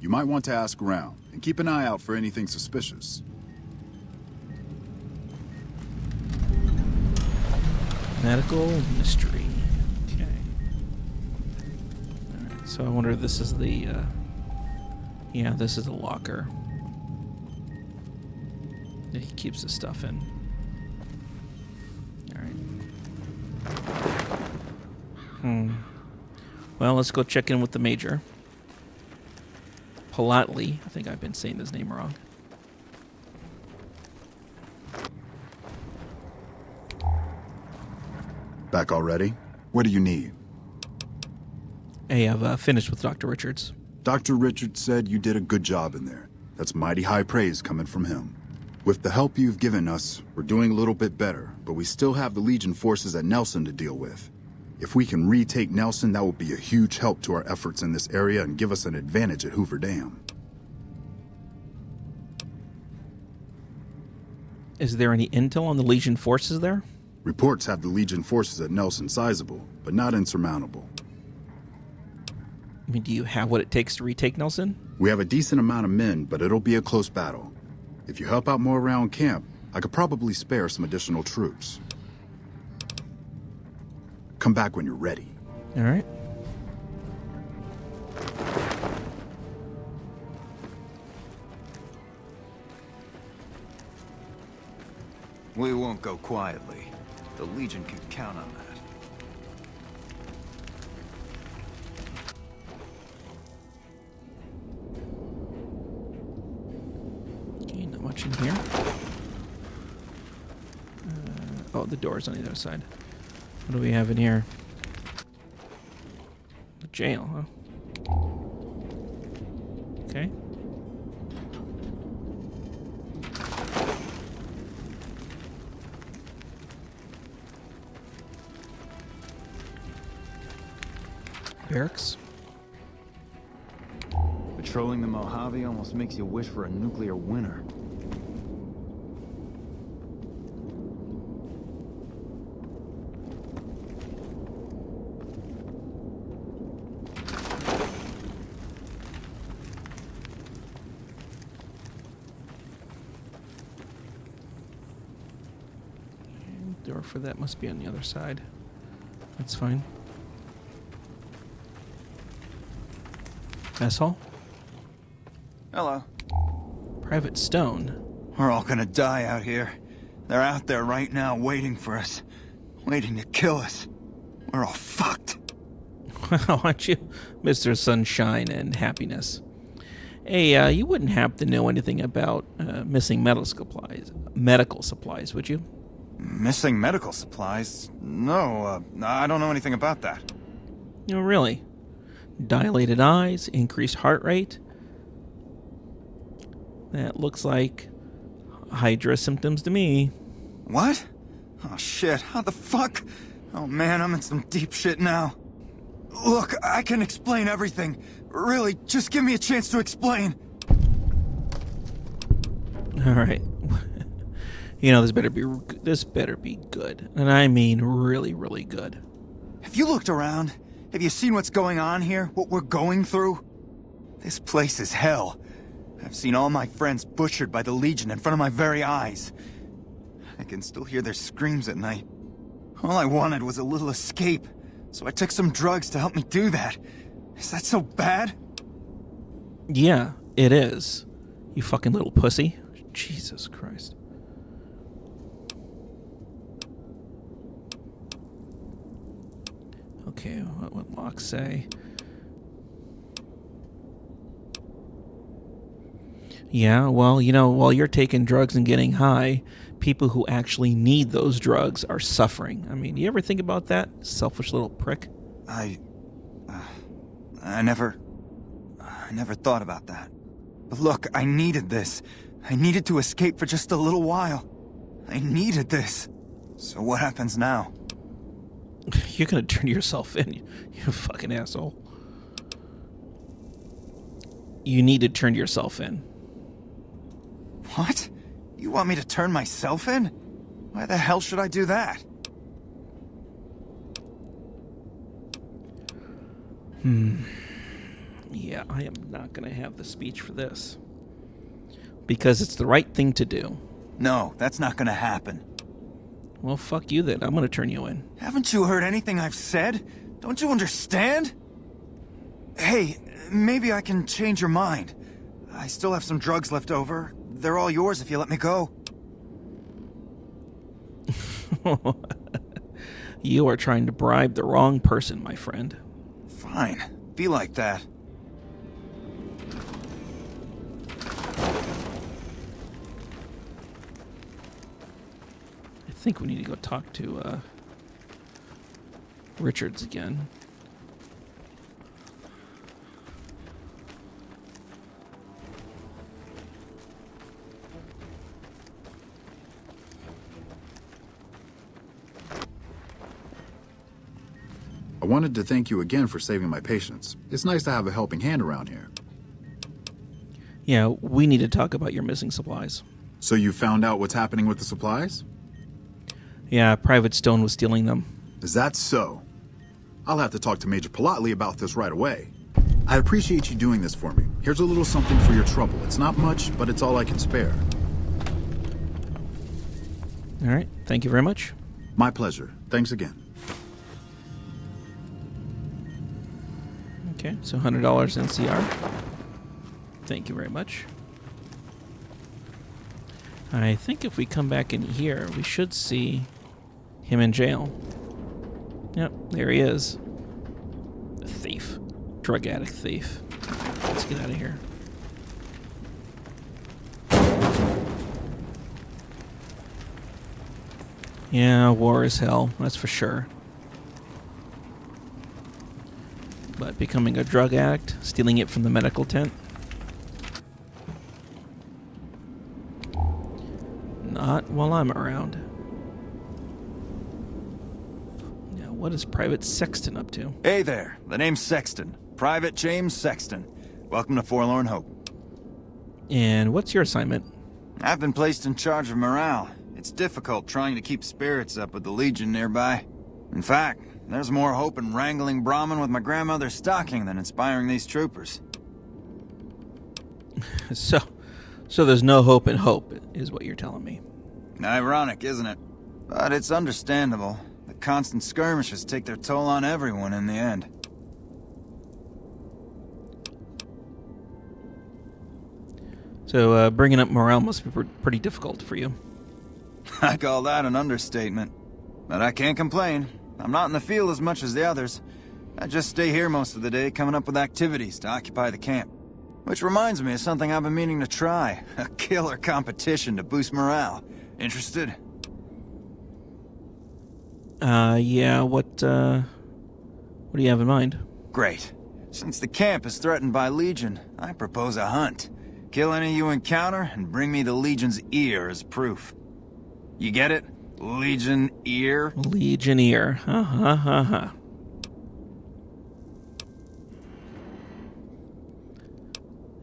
You might want to ask around, and keep an eye out for anything suspicious. Medical mystery. Okay. All right, so I wonder if this is the... yeah, this is the locker that he keeps his stuff in. All right. Well, let's go check in with the Major. Politely. I think I've been saying his name wrong. Back already? What do you need? Hey, I've finished with Dr. Richards. Dr. Richards said you did a good job in there. That's mighty high praise coming from him. With the help you've given us, we're doing a little bit better, but we still have the Legion forces at Nelson to deal with. If we can retake Nelson, that will be a huge help to our efforts in this area and give us an advantage at Hoover Dam. Is there any intel on the Legion forces there? Reports have the Legion forces at Nelson sizable, but not insurmountable. I mean, do you have what it takes to retake Nelson? We have a decent amount of men, but it'll be a close battle. If you help out more around camp, I could probably spare some additional troops. Come back when you're ready. All right. We won't go quietly. The Legion can count on that. Okay, not much in here. Oh, the door's on the other side. What do we have in here? The jail, huh? Okay. Barracks. Patrolling the Mojave almost makes you wish for a nuclear winter. Door for that must be on the other side. That's fine. Mess hall? Hello. Private Stone. We're all gonna die out here. They're out there right now waiting for us. Waiting to kill us. We're all fucked. Well, aren't you Mr. Sunshine and Happiness? Hey, you wouldn't happen to know anything about missing medical supplies, would you? Missing medical supplies? No, I don't know anything about that. No, really. Dilated eyes, increased heart rate. That looks like Hydra symptoms to me. What? Oh shit, how the fuck? Oh man, I'm in some deep shit now. Look, I can explain everything. Really, just give me a chance to explain. All right. You know, this better be good. And I mean really, really good. Have you looked around? Have you seen what's going on here? What we're going through? This place is hell. I've seen all my friends butchered by the Legion in front of my very eyes. I can still hear their screams at night. All I wanted was a little escape, so I took some drugs to help me do that. Is that so bad? Yeah, it is. You fucking little pussy. Jesus Christ. Okay, what would Locke say? Yeah, well, while you're taking drugs and getting high, people who actually need those drugs are suffering. I mean, you ever think about that, selfish little prick? I never thought about that. But look, I needed this. I needed to escape for just a little while. I needed this. So what happens now? You're gonna turn yourself in, you fucking asshole. You need to turn yourself in. What? You want me to turn myself in? Why the hell should I do that? Yeah, I am not gonna have the speech for this. Because it's the right thing to do. No, that's not gonna happen. Well, fuck you then. I'm gonna turn you in. Haven't you heard anything I've said? Don't you understand? Hey, maybe I can change your mind. I still have some drugs left over. They're all yours if you let me go. You are trying to bribe the wrong person, my friend. Fine. Be like that. I think we need to go talk to Richards again. I wanted to thank you again for saving my patients. It's nice to have a helping hand around here. Yeah, we need to talk about your missing supplies. So you found out what's happening with the supplies? Yeah, Private Stone was stealing them. Is that so? I'll have to talk to Major Polotli about this right away. I appreciate you doing this for me. Here's a little something for your trouble. It's not much, but it's all I can spare. All right, thank you very much. My pleasure. Thanks again. Okay, so $100 NCR. Thank you very much. I think if we come back in here, we should see him in jail. Yep, there he is. A thief. Drug addict thief. Let's get out of here. Yeah, war is hell, that's for sure. But becoming a drug addict, stealing it from the medical tent, not while I'm around. Now, what is Private Sexton up to? Hey there, the name's Sexton. Private James Sexton. Welcome to Forlorn Hope. And what's your assignment? I've been placed in charge of morale. It's difficult trying to keep spirits up with the Legion nearby. In fact, there's more hope in wrangling Brahmin with my grandmother's stocking than inspiring these troopers. So there's no hope in hope, is what you're telling me. Ironic, isn't it? But it's understandable. The constant skirmishes take their toll on everyone in the end. So bringing up morale must be pretty difficult for you. I call that an understatement. But I can't complain. I'm not in the field as much as the others. I just stay here most of the day, coming up with activities to occupy the camp. Which reminds me of something I've been meaning to try. A killer competition to boost morale. Interested? Yeah, what do you have in mind? Great. Since the camp is threatened by Legion, I propose a hunt. Kill any you encounter, and bring me the Legion's ear as proof. You get it? Legion ear? Legion ear.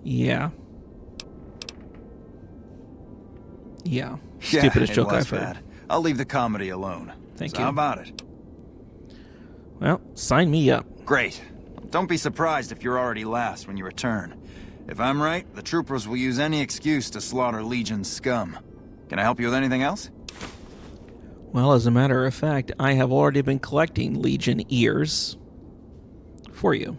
Yeah. Yeah. Stupidest joke I've heard. Bad. I'll leave the comedy alone. Thank So you. how about it? Well, sign me up. Great. Don't be surprised if you're already last when you return. If I'm right, the troopers will use any excuse to slaughter Legion scum. Can I help you with anything else? Well, as a matter of fact, I have already been collecting Legion ears for you.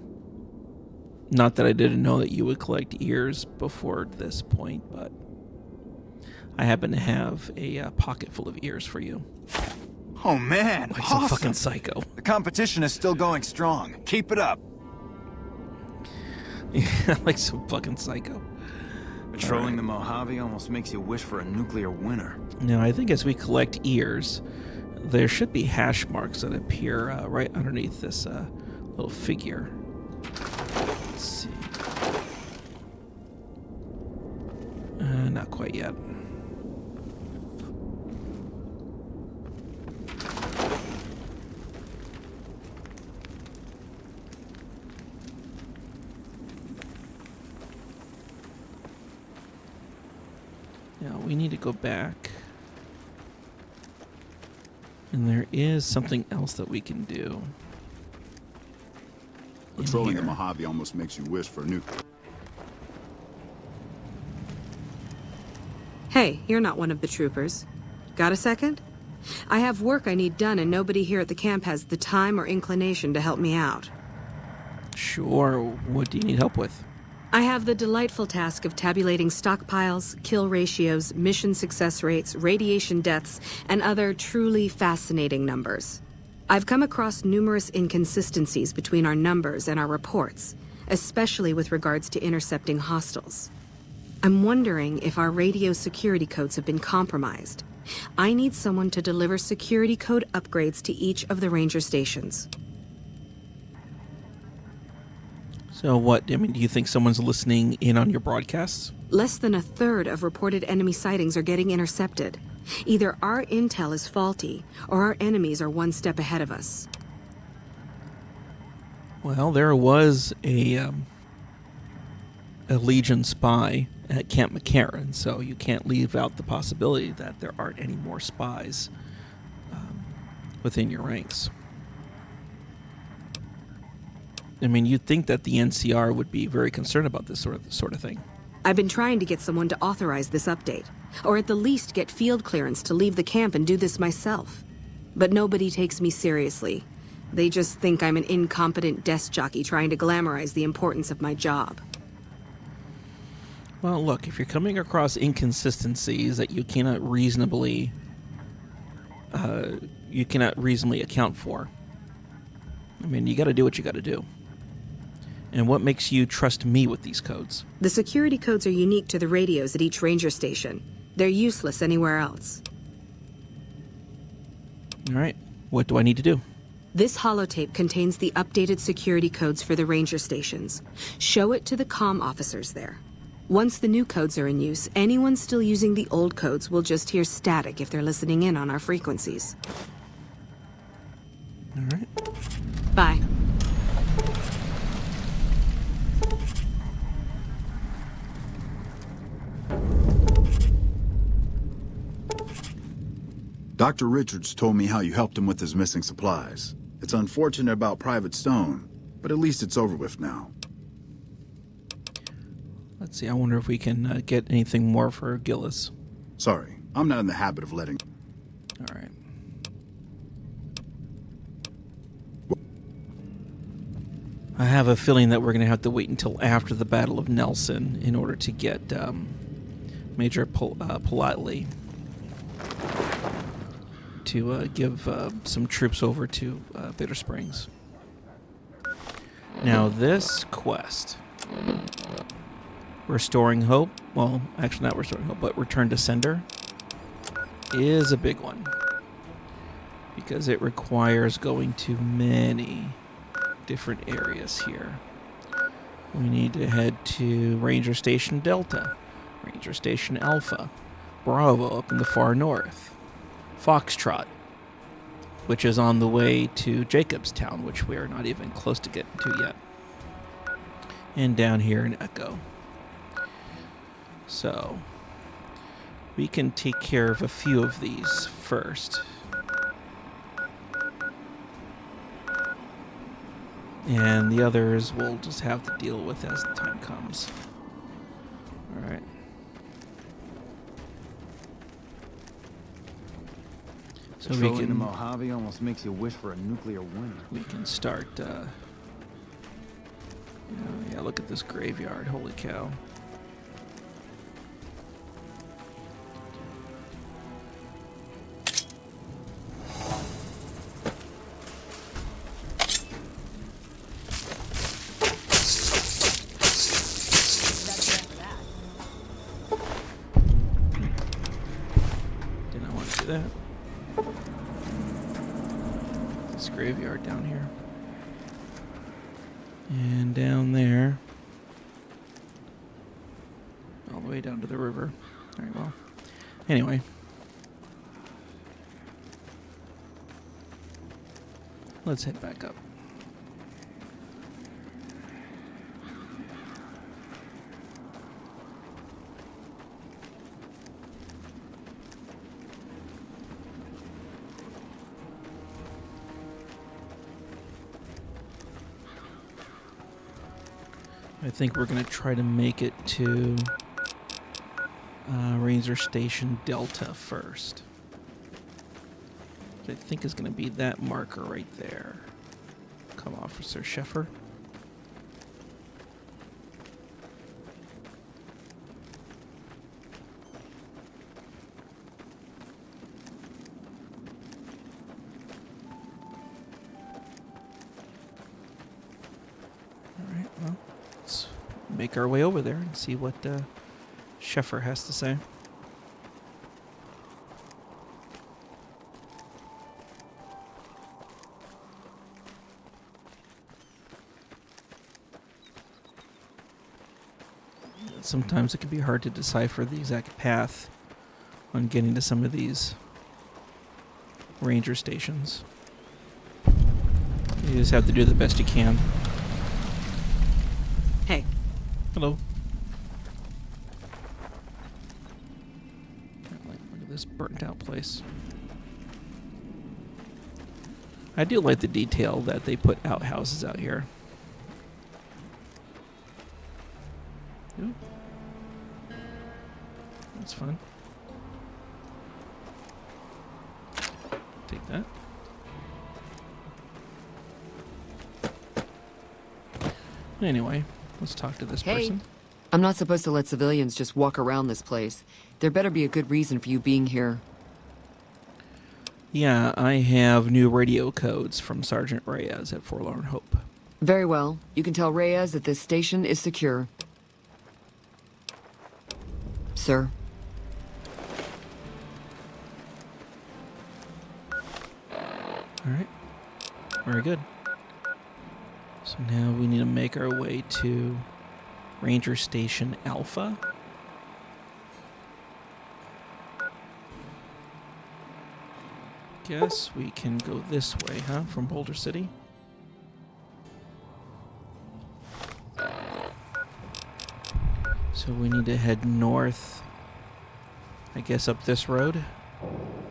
Not that I didn't know that you would collect ears before this point, but I happen to have a pocket full of ears for you. Oh man, Like awesome. some fucking psycho. The competition is still going strong. Keep it up. Like some fucking psycho. Patrolling the Mojave almost makes you wish for a nuclear winter. Now, I think as we collect ears, there should be hash marks that appear right underneath this little figure. Let's see. Not quite yet. Now, we need to go back. And there is something else that we can do. Patrolling the here. Mojave almost makes you wish for a new... Hey, you're not one of the troopers. Got a second? I have work I need done, and nobody here at the camp has the time or inclination to help me out. Sure. What do you need help with? I have the delightful task of tabulating stockpiles, kill ratios, mission success rates, radiation deaths, and other truly fascinating numbers. I've come across numerous inconsistencies between our numbers and our reports, especially with regards to intercepting hostiles. I'm wondering if our radio security codes have been compromised. I need someone to deliver security code upgrades to each of the ranger stations. So what? I mean, do you think someone's listening in on your broadcasts? Less than a third of reported enemy sightings are getting intercepted. Either our intel is faulty, or our enemies are one step ahead of us. Well, there was a Legion spy at Camp McCarran, so you can't leave out the possibility that there aren't any more spies within your ranks. I mean, you'd think that the NCR would be very concerned about this sort of thing. I've been trying to get someone to authorize this update, or at the least get field clearance to leave the camp and do this myself. But nobody takes me seriously. They just think I'm an incompetent desk jockey trying to glamorize the importance of my job. Well, look, if you're coming across inconsistencies that you cannot reasonably account for, I mean, you got to do what you got to do. And what makes you trust me with these codes? The security codes are unique to the radios at each ranger station. They're useless anywhere else. All right, what do I need to do? This holotape contains the updated security codes for the ranger stations. Show it to the comm officers there. Once the new codes are in use, anyone still using the old codes will just hear static if they're listening in on our frequencies. All right. Bye. Dr. Richards told me how you helped him with his missing supplies. It's unfortunate about Private Stone, but at least it's over with now. Let's see, I wonder if we can get anything more for Gillis. Sorry, I'm not in the habit of letting... All right. I have a feeling that we're going to have to wait until after the Battle of Nelson in order to get Major Politely to give some troops over to Bitter Springs. Now this quest, Restoring Hope, well, actually not Restoring Hope, but Return to Sender, is a big one. Because it requires going to many different areas here. We need to head to Ranger Station Delta, Ranger Station Alpha, Bravo up in the far north, Foxtrot, which is on the way to Jacobstown, which we are not even close to getting to yet, and down here in Echo. So we can take care of a few of these first. And the others we'll just have to deal with as the time comes. Alright. So So we Patrolling the can Mojave almost makes you wish for a nuclear winter. start. Yeah, look at this graveyard. Holy cow! Did not want to do that. This graveyard down here. And down there. All the way down to the river. Alright, well. Anyway. Let's head back up. I think we're going to try to make it to Ranger Station Delta first. I think is going to be that marker right there. Come, Officer Sheffer. All right, well, let's make our way over there and see what Sheffer has to say. Sometimes it can be hard to decipher the exact path on getting to some of these ranger stations. You just have to do the best you can. Hey. Hello. Look at this burnt out place. I do like the detail that they put outhouses out here. Ooh. That's fun. Take that. Anyway, let's talk to this person. I'm not supposed to let civilians just walk around this place. There better be a good reason for you being here. Yeah, I have new radio codes from Sergeant Reyes at Forlorn Hope. Very well. You can tell Reyes that this station is secure. Sir. All right. Very good. So now we need to make our way to Ranger Station Alpha. Guess we can go this way, huh? From Boulder City. So we need to head north, I guess up this road,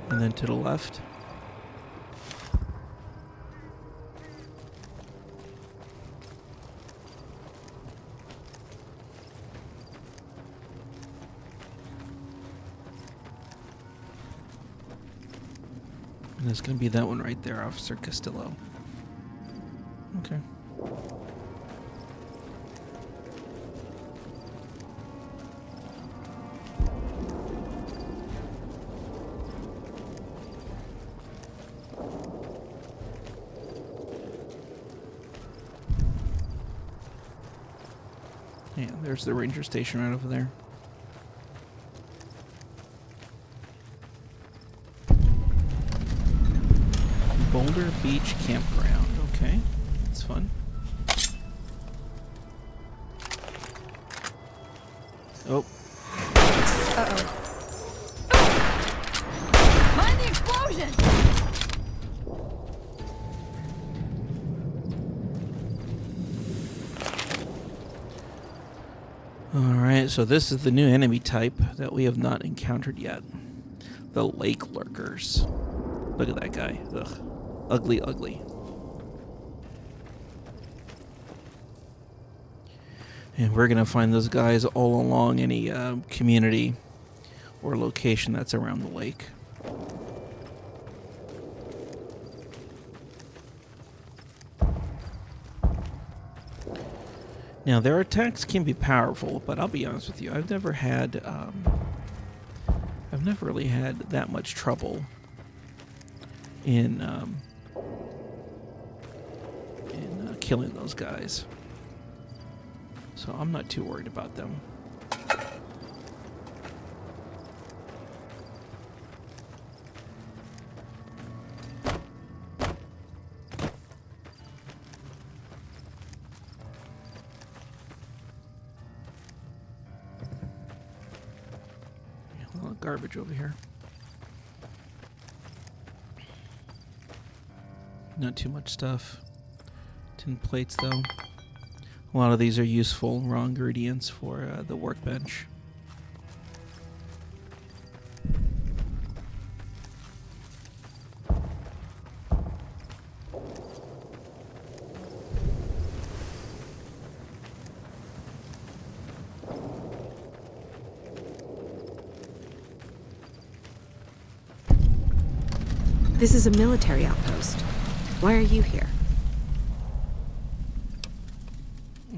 and then to the left. And it's going to be that one right there, Officer Castillo. Okay. Yeah, there's the ranger station right over there. Boulder Beach Campground. Okay, that's fun. Oh. Uh-oh. Mind the explosion! Alright, so this is the new enemy type that we have not encountered yet. The lake lurkers. Look at that guy. Ugh. Ugly, ugly. And we're going to find those guys all along any community or location that's around the lake. Now, their attacks can be powerful, but I'll be honest with you, I've never really had that much trouble in killing those guys. So I'm not too worried about them. Garbage over here. Not too much stuff. Tin plates, though. A lot of these are useful raw ingredients for the workbench. This is a military outpost. Why are you here?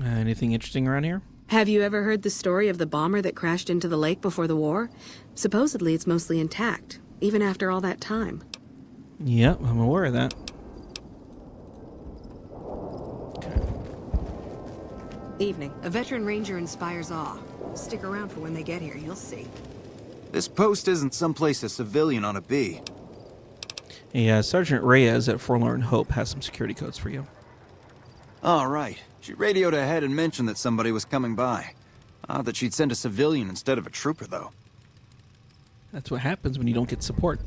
Anything interesting around here? Have you ever heard the story of the bomber that crashed into the lake before the war? Supposedly it's mostly intact, even after all that time. Yep, I'm aware of that. Okay. Evening. A veteran ranger inspires awe. Stick around for when they get here, you'll see. This post isn't someplace a civilian ought to be. Yeah, Sergeant Reyes at Forlorn Hope has some security codes for you. All right. She radioed ahead and mentioned that somebody was coming by. Odd that she'd send a civilian instead of a trooper, though. That's what happens when you don't get support.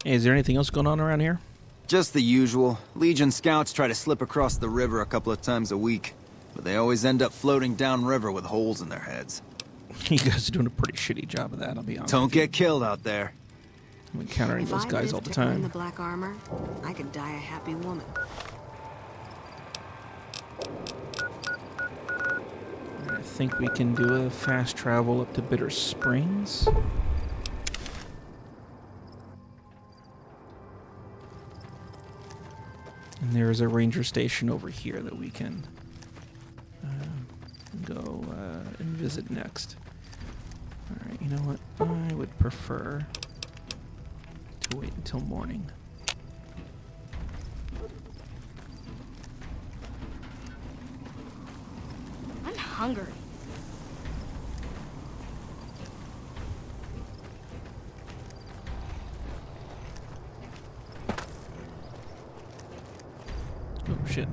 Hey, is there anything else going on around here? Just the usual. Legion scouts try to slip across the river a couple of times a week, but they always end up floating downriver with holes in their heads. You guys are doing a pretty shitty job of that, I'll be honest. Don't get killed out there. I'm encountering those guys all the In time. the black armor, I could die a happy woman. I think we can do a fast travel up to Bitter Springs. And there is a ranger station over here that we can go and visit next. Alright, you know what? I would prefer to wait until morning. I'm hungry. Oh, shit.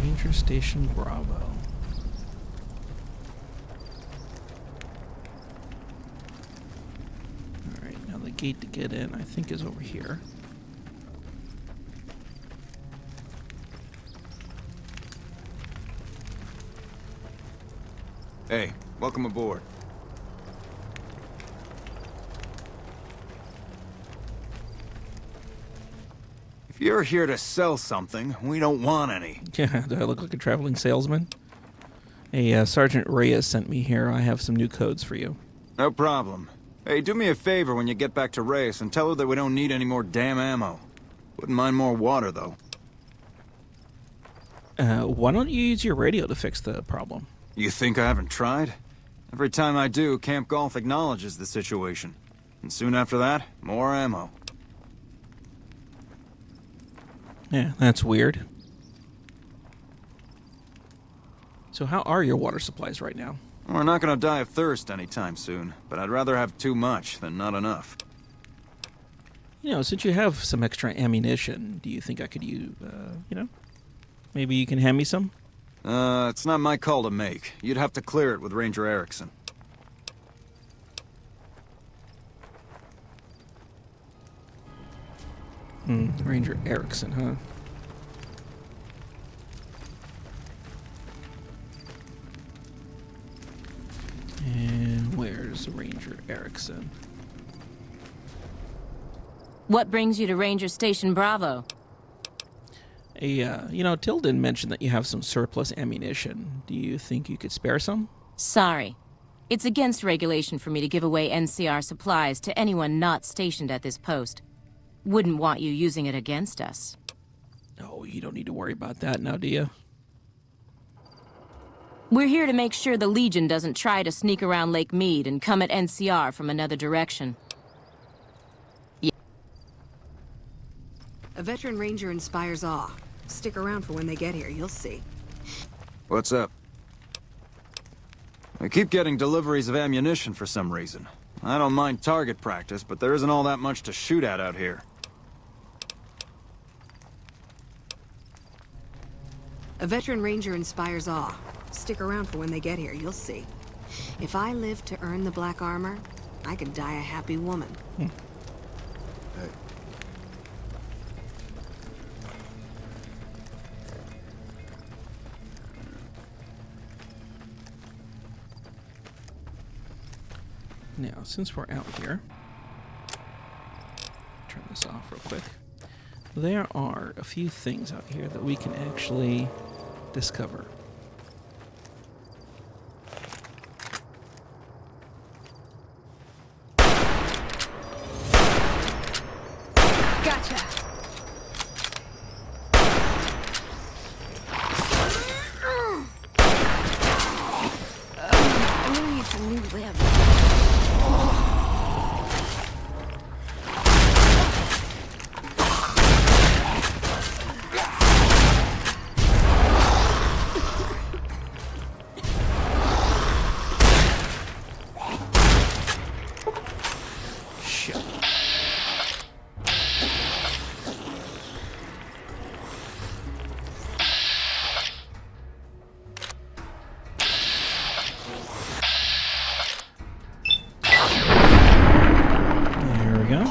Ranger Station Bravo. Alright, now the gate to get in, I think, is over here. Hey, welcome aboard. If you're here to sell something, we don't want any. Yeah, do I look like a traveling salesman? Hey, Sergeant Reyes sent me here. I have some new codes for you. No problem. Hey, do me a favor when you get back to Reyes and tell her that we don't need any more damn ammo. Wouldn't mind more water, though. Why don't you use your radio to fix the problem? You think I haven't tried? Every time I do, Camp Golf acknowledges the situation. And soon after that, more ammo. Yeah, that's weird. So how are your water supplies right now? We're not gonna die of thirst anytime soon, but I'd rather have too much than not enough. You know, since you have some extra ammunition, do you think I could use, maybe you can hand me some? It's not my call to make. You'd have to clear it with Ranger Erickson. Ranger Erickson, huh? There's Ranger Erickson. What brings you to Ranger Station Bravo? Till didn't mention that you have some surplus ammunition. Do you think you could spare some? Sorry. It's against regulation for me to give away NCR supplies to anyone not stationed at this post. Wouldn't want you using it against us. Oh, you don't need to worry about that now, do you? We're here to make sure the Legion doesn't try to sneak around Lake Mead and come at NCR from another direction. A veteran ranger inspires awe. Stick around for when they get here, you'll see. What's up? I keep getting deliveries of ammunition for some reason. I don't mind target practice, but there isn't all that much to shoot at out here. A veteran ranger inspires awe. Stick around for when they get here, you'll see. If I live to earn the black armor, I could die a happy woman. Hey. Now, since we're out here, turn this off real quick. There are a few things out here that we can actually discover. Gotcha. I'm gonna need some new limbs. And there we go.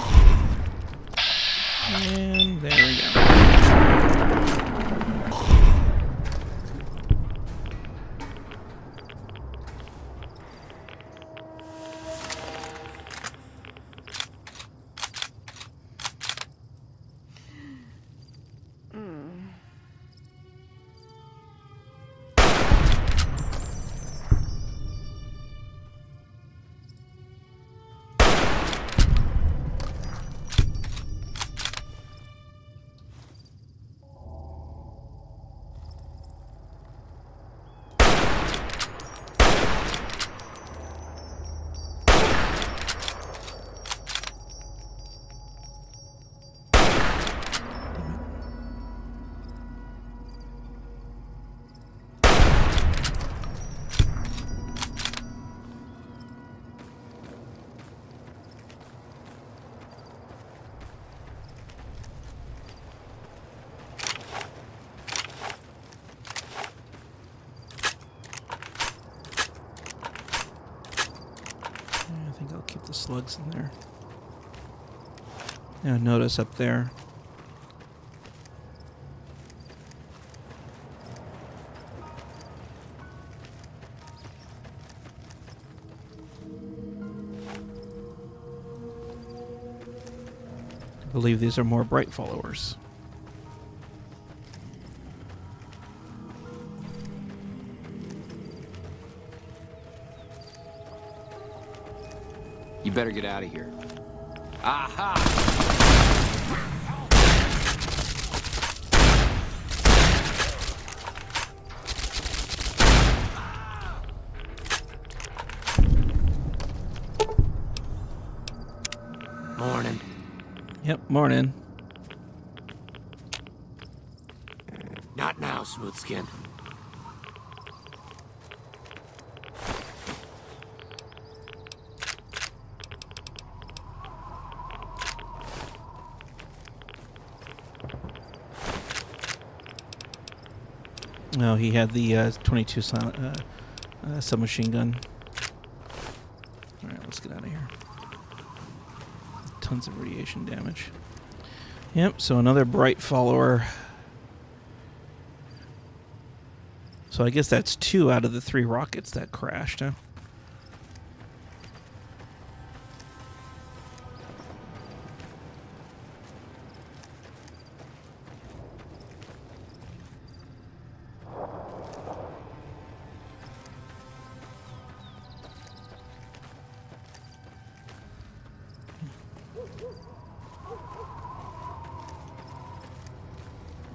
I think I'll keep the slugs in there. Now notice up there. I believe these are more bright followers. You better get out of here. Aha! Morning. Yep, morning. Not now, Smoothskin. No, he had the 22 submachine gun. All right, let's get out of here. Tons of radiation damage. Yep, so another bright follower. So I guess that's 2 out of the 3 rockets that crashed, huh?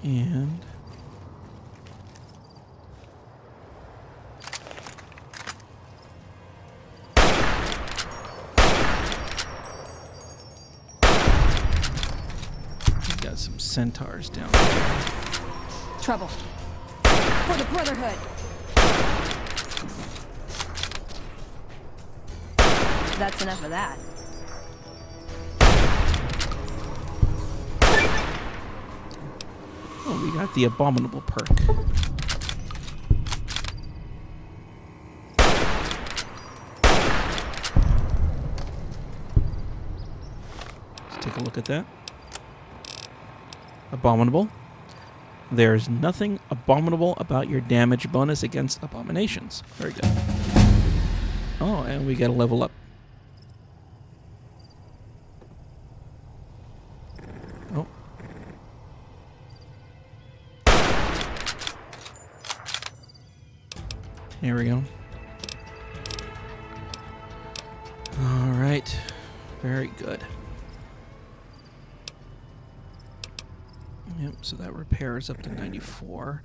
And we got some centaurs down there. Trouble. For the Brotherhood. That's enough of that. Oh, we got the abominable perk. Let's take a look at that. Abominable. There's nothing abominable about your damage bonus against abominations. Very good. Oh, and we got to level up. Oh. Here we go. All right. Very good. Yep, so that repairs up to 94.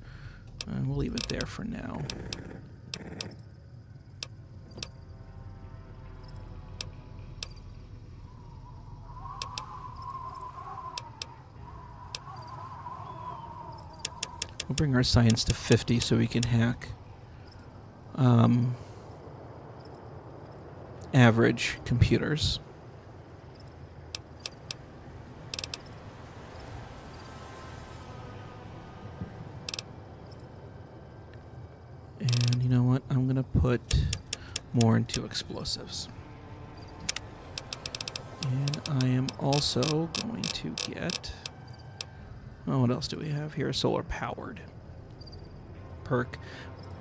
We'll leave it there for now. We'll bring our science to 50 so we can hack average computers. And you know what? I'm going to put more into explosives. And I am also going to get... Oh, what else do we have here? Solar powered. Perk.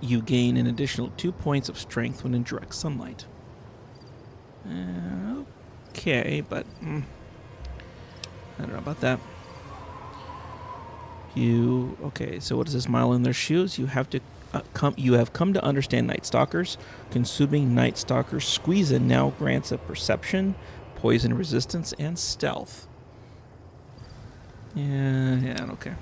You gain an additional 2 points of strength when in direct sunlight. Okay, but... I don't know about that. Okay, so what is this? Mile in their shoes? You have come to understand Night Stalkers. Consuming Night Stalkers Squeeze In now grants a perception, poison resistance, and stealth. Yeah, okay.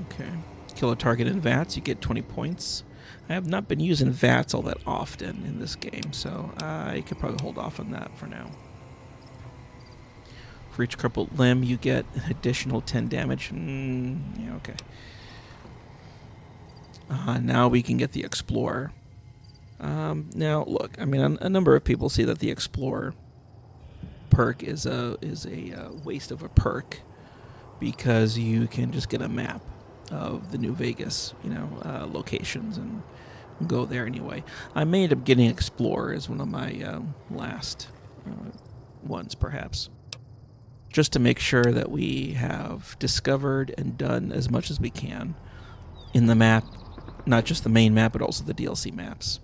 Okay. Kill a target in VATS, you get 20 points. I have not been using VATS all that often in this game, so I could probably hold off on that for now. For each crippled limb, you get an additional 10 damage. Yeah, okay. Now we can get the Explorer. Now, look, I mean, a number of people see that the Explorer perk is a waste of a perk because you can just get a map of the New Vegas, locations and go there anyway. I may end up getting Explorer as one of my last ones, perhaps, just to make sure that we have discovered and done as much as we can in the map, not just the main map, but also the DLC maps.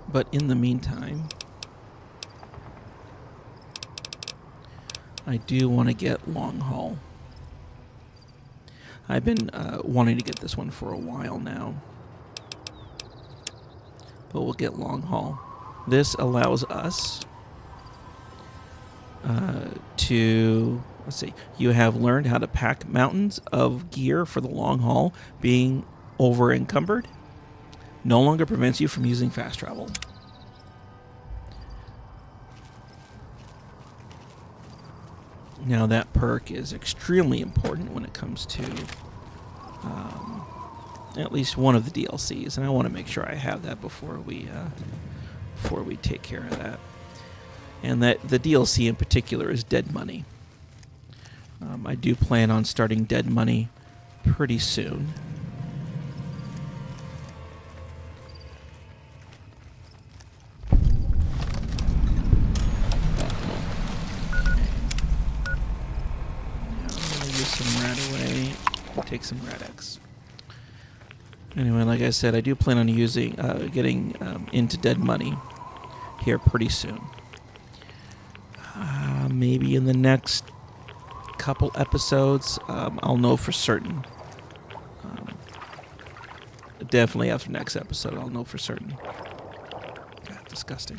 But in the meantime, I do want to get Long Haul. I've been wanting to get this one for a while now. But we'll get Long Haul. This allows us to, let's see, you have learned how to pack mountains of gear for the long haul. Being over encumbered no longer prevents you from using fast travel. Now that perk is extremely important when it comes to at least one of the DLCs, and I want to make sure I have that before we take care of that. And that the DLC in particular is Dead Money. I do plan on starting Dead Money pretty soon. Take some Rad-X. Anyway, like I said, I do plan on getting into Dead Money here pretty soon. Maybe in the next couple episodes, I'll know for certain. Definitely after next episode, I'll know for certain. disgusting.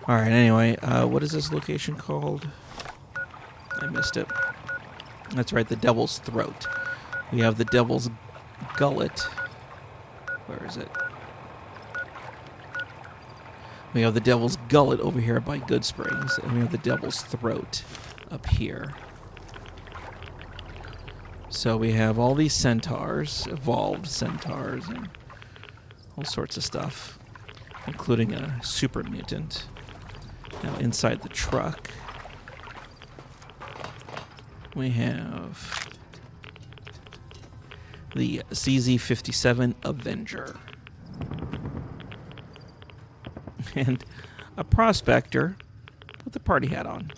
Alright, anyway, what is this location called? I missed it. That's right, the Devil's Throat. We have the Devil's Gullet. Where is it? We have the Devil's Gullet over here by Good Springs, and we have the Devil's Throat up here. So we have all these centaurs, evolved centaurs, and all sorts of stuff, including a super mutant. Now inside the truck, we have the ZZ-57 Avenger. And a prospector with a party hat on.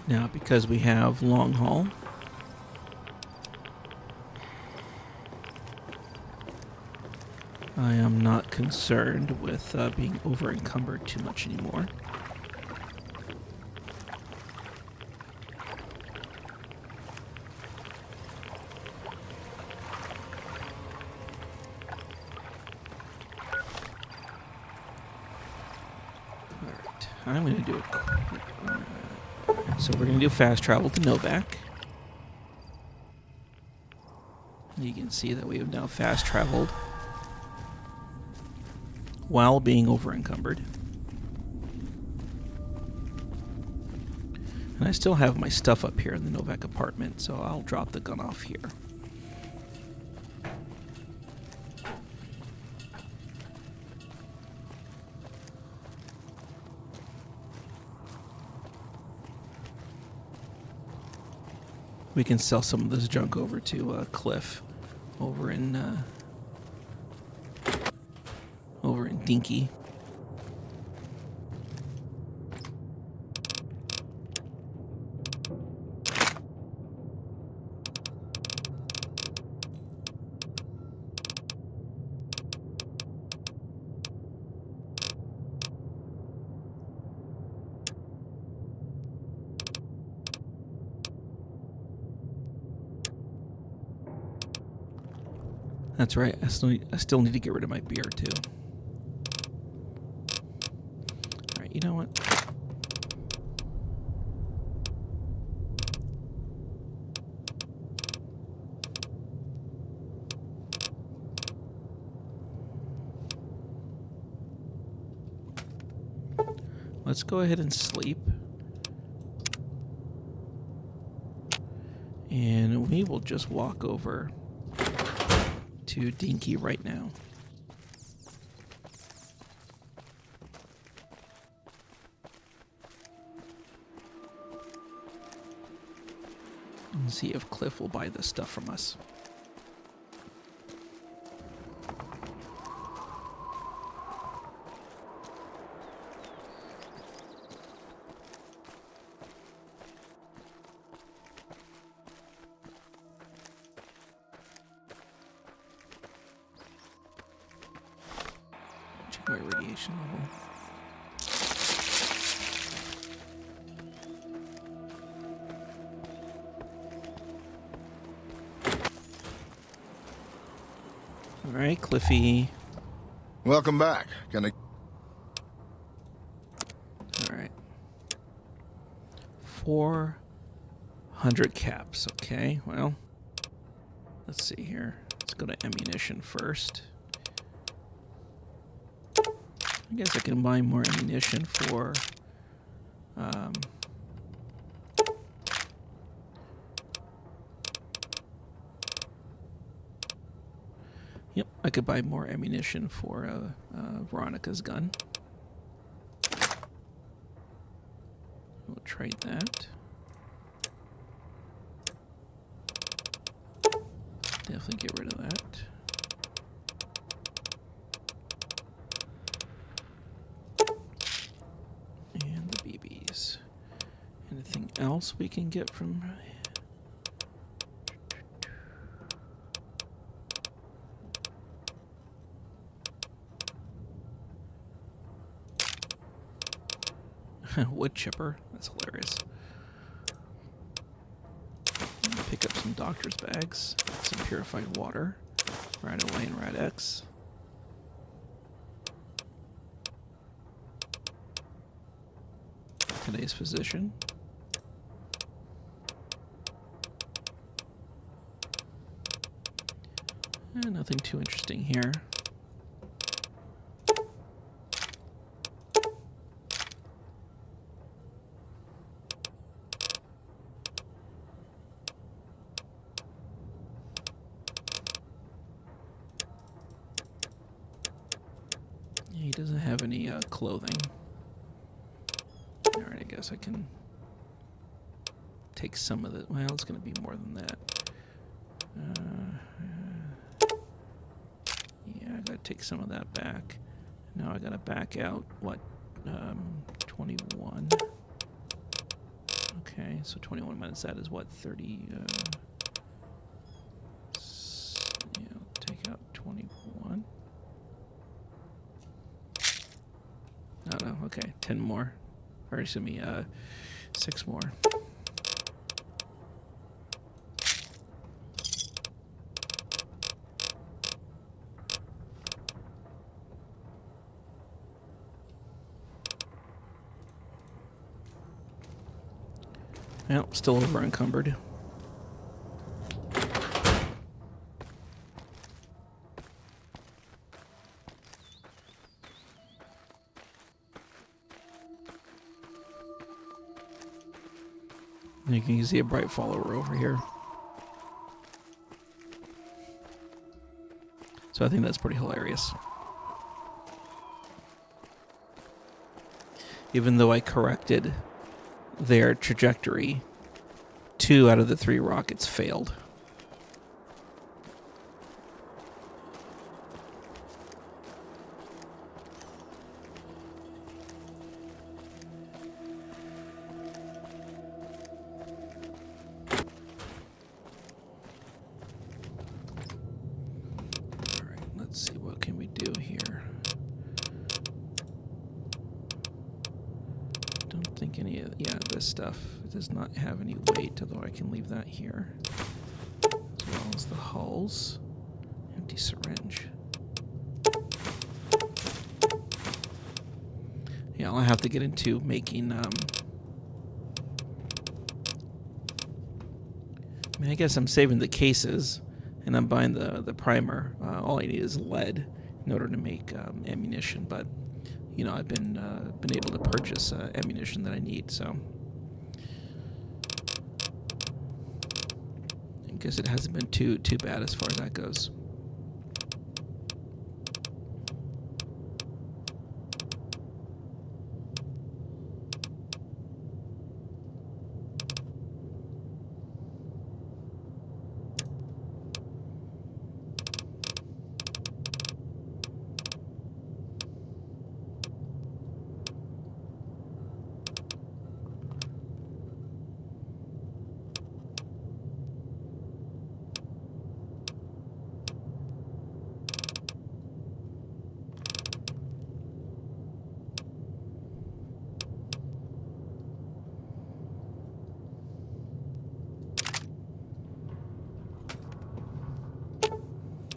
Now, because we have long haul, I am not concerned with being over encumbered too much anymore. Alright, I'm going to do so we're going to do fast travel to Novak. You can see that we have now fast traveled while being over encumbered. And I still have my stuff up here in the Novak apartment, so I'll drop the gun off here. We can sell some of this junk over to Cliff over in Dinky. That's right. I still need to get rid of my beer too. All right, you know what? Let's go ahead and sleep. And we will just walk over to Dinky right now. And see if Cliff will buy this stuff from us. Check my radiation level. All right, Cliffy. Welcome back. Gonna. All right. 400 caps. Okay, well, let's see here. Let's go to ammunition first. I guess I can buy more ammunition for yep, I could buy more ammunition for Veronica's gun. We'll trade that. Definitely get rid of that. And the BBs. Anything else we can get from... Wood chipper. That's hilarious. Pick up some doctor's bags. Some purified water. Right away in Rad X. Today's position. Nothing too interesting here. He doesn't have any clothing. Alright, I guess I can take some of it. Well, it's going to be more than that. Yeah, I got to take some of that back. Now I got to back out, what, 21. Okay, so 21 minus that is what, 30? Yeah, take out 21. Oh no, okay, 10 more. Or excuse me, 6 more. Well, still over encumbered. You can see a bright follower over here. So I think that's pretty hilarious. Even though I corrected their trajectory, 2 out of the 3 rockets failed. Alright, let's see, what can we do here? Don't think any of, yeah, this stuff does not have any weight, although I can leave that here. As well as the hulls. Empty syringe. Yeah, I'll have to get into making, I mean, I guess I'm saving the cases, and I'm buying the primer. All I need is lead in order to make ammunition, but, you know, I've been able to purchase ammunition that I need, so I guess it hasn't been too bad as far as that goes.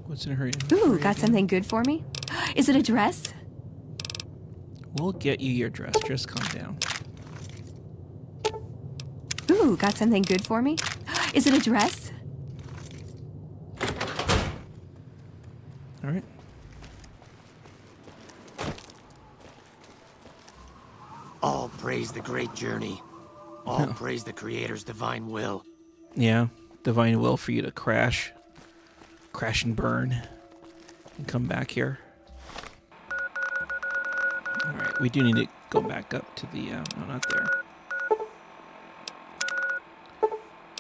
What's in her inventory? Ooh, got something good for me? Is it a dress? We'll get you your dress. Just calm down. Ooh, got something good for me? Is it a dress? All right. All praise the great journey. All praise the Creator's divine will. Yeah, divine will for you to crash and burn, and come back here. All right, we do need to go back up to the, no, not there.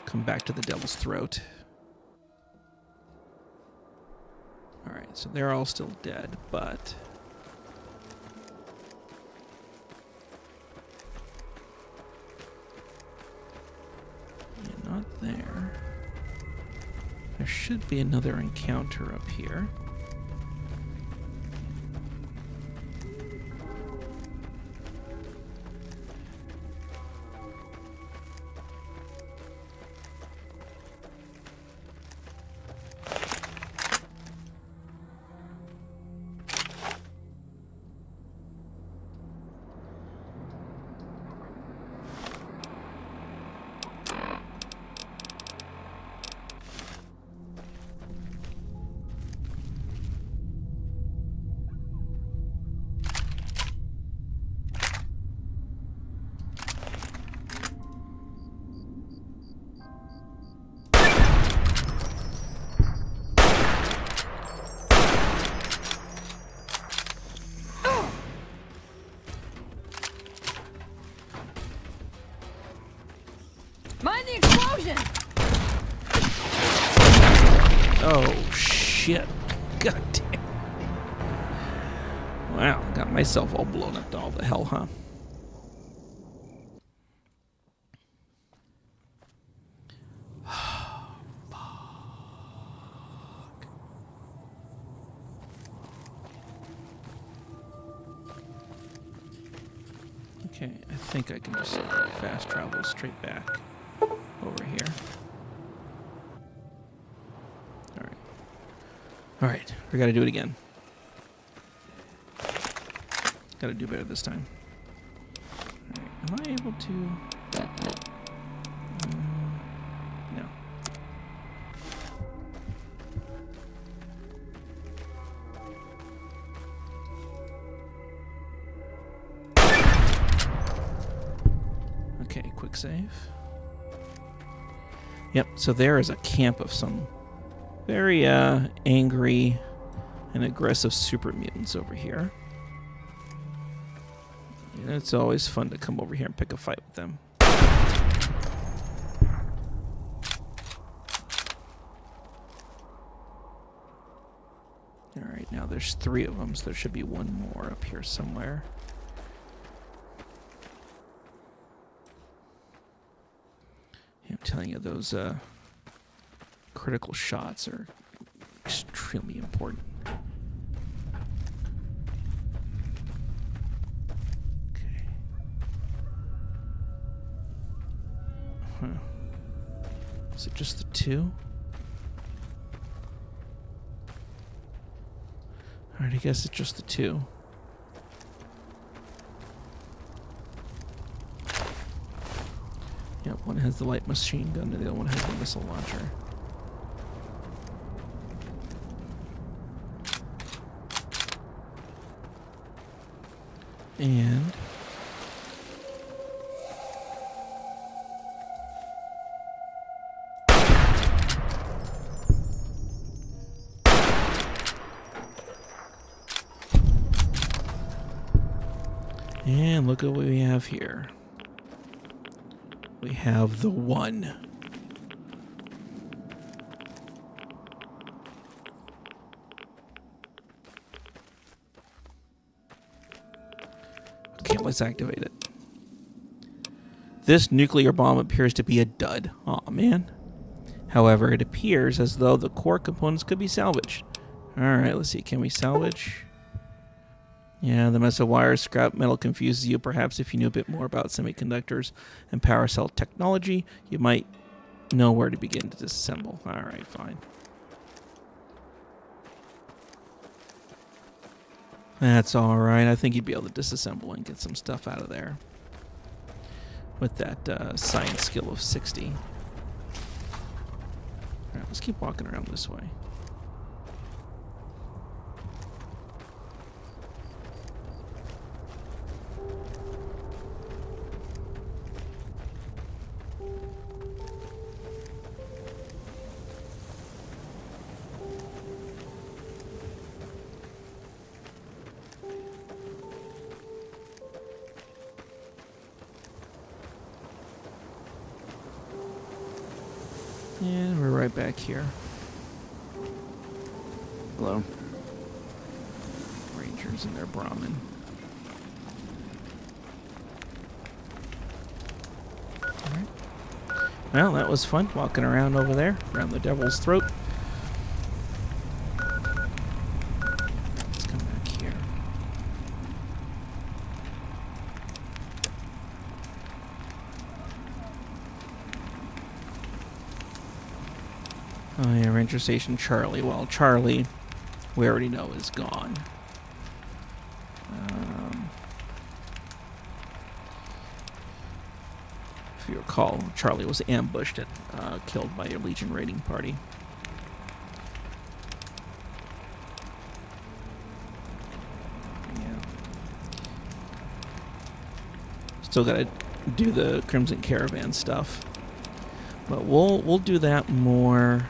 Come back to the Devil's Throat. All right, so they're all still dead, but you're not there. There should be another encounter up here. Oh, shit. God damn. Wow, got myself all blown up to all the hell, huh? Okay, I think I can just fast travel straight back over here. Alright. Alright, we gotta do it again. Gotta do better this time. Alright, am I able to... no. Okay, quick save. Yep, so there is a camp of some very angry and aggressive super mutants over here. And it's always fun to come over here and pick a fight with them. Alright, now there's 3 of them, so there should be one more up here somewhere. I'm telling you, those critical shots are extremely important. Okay. Huh. Is it just the 2? Alright, I guess it's just the 2. Yep, one has the light machine gun and the other one has the missile launcher. And... and look at what we have here. We have the 1. Okay, let's activate it. This nuclear bomb appears to be a dud. Aw, man. However, it appears as though the core components could be salvaged. Alright, let's see. Can we salvage? Yeah, the mess of wires, scrap metal confuses you. Perhaps if you knew a bit more about semiconductors and power cell technology, you might know where to begin to disassemble. Alright, fine. That's alright. I think you'd be able to disassemble and get some stuff out of there. With that science skill of 60. Alright, let's keep walking around this way. And we're right back here. Hello? Rangers and their Brahmin. Alright. Well, that was fun, walking around over there, around the devil's throat. Let's come back here. Oh yeah, Ranger Station Charlie. Well, Charlie, we already know, is gone. If you recall, Charlie was ambushed and killed by a Legion raiding party. Yeah. Still gotta do the Crimson Caravan stuff. But we'll do that more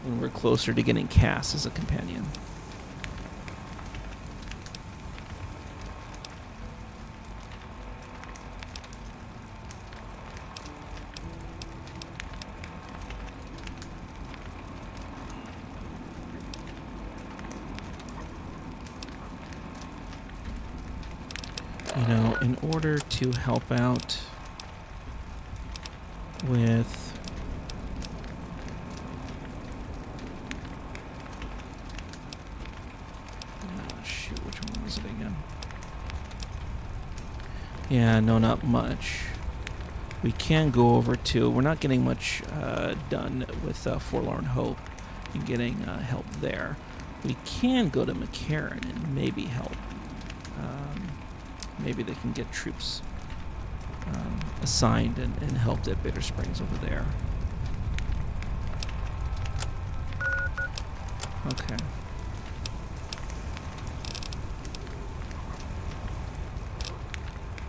when we're closer to getting Cass as a companion. You know, in order to help out with... shoot, which one was it again? Yeah, no, not much. We can go over to... We're not getting much done with Forlorn Hope and getting help there. We can go to McCarran and maybe help. Maybe they can get troops assigned and helped at Bitter Springs over there. Okay.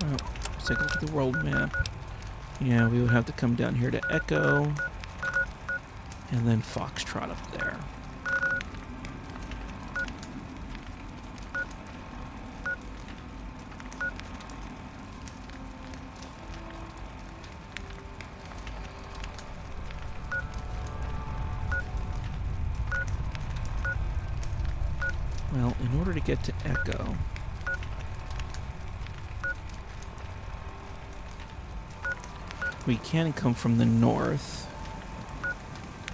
Well, let's take a look at the world map. Yeah, we would have to come down here to Echo, and then Foxtrot up there. Well, in order to get to Echo, we can come from the north,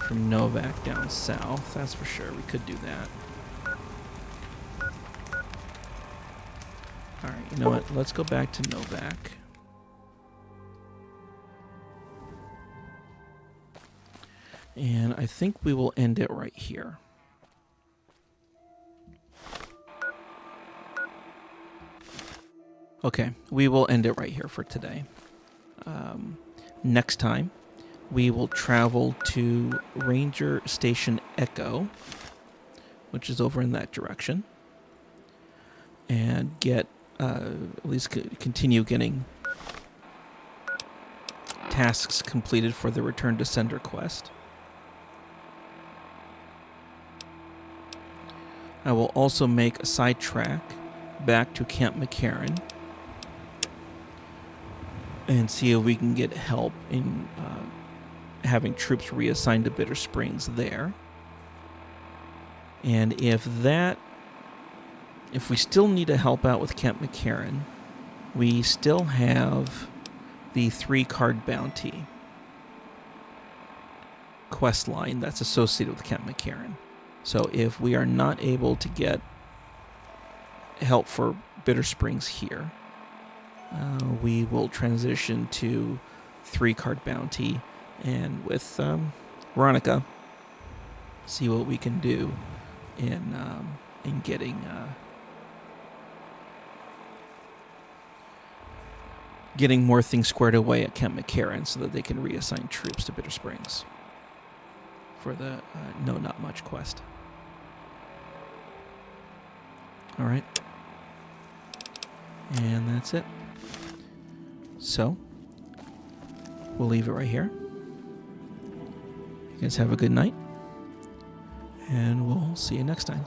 from Novak down south, that's for sure. We could do that. Alright, you know what? Let's go back to Novak. And I think we will end it right here. Okay, we will end it right here for today. Next time, we will travel to Ranger Station Echo, which is over in that direction, and get, at least continue getting tasks completed for the Return to Sender quest. I will also make a sidetrack back to Camp McCarran and see if we can get help in having troops reassigned to Bitter Springs there. And if we still need to help out with Camp McCarran, we still have the 3-card bounty quest line that's associated with Camp McCarran. So if we are not able to get help for Bitter Springs here, we will transition to 3-card bounty, and with Veronica, see what we can do in getting more things squared away at Camp McCarran so that they can reassign troops to Bitter Springs for the No Not Much quest. All right, and that's it. So, we'll leave it right here. You guys have a good night, and we'll see you next time.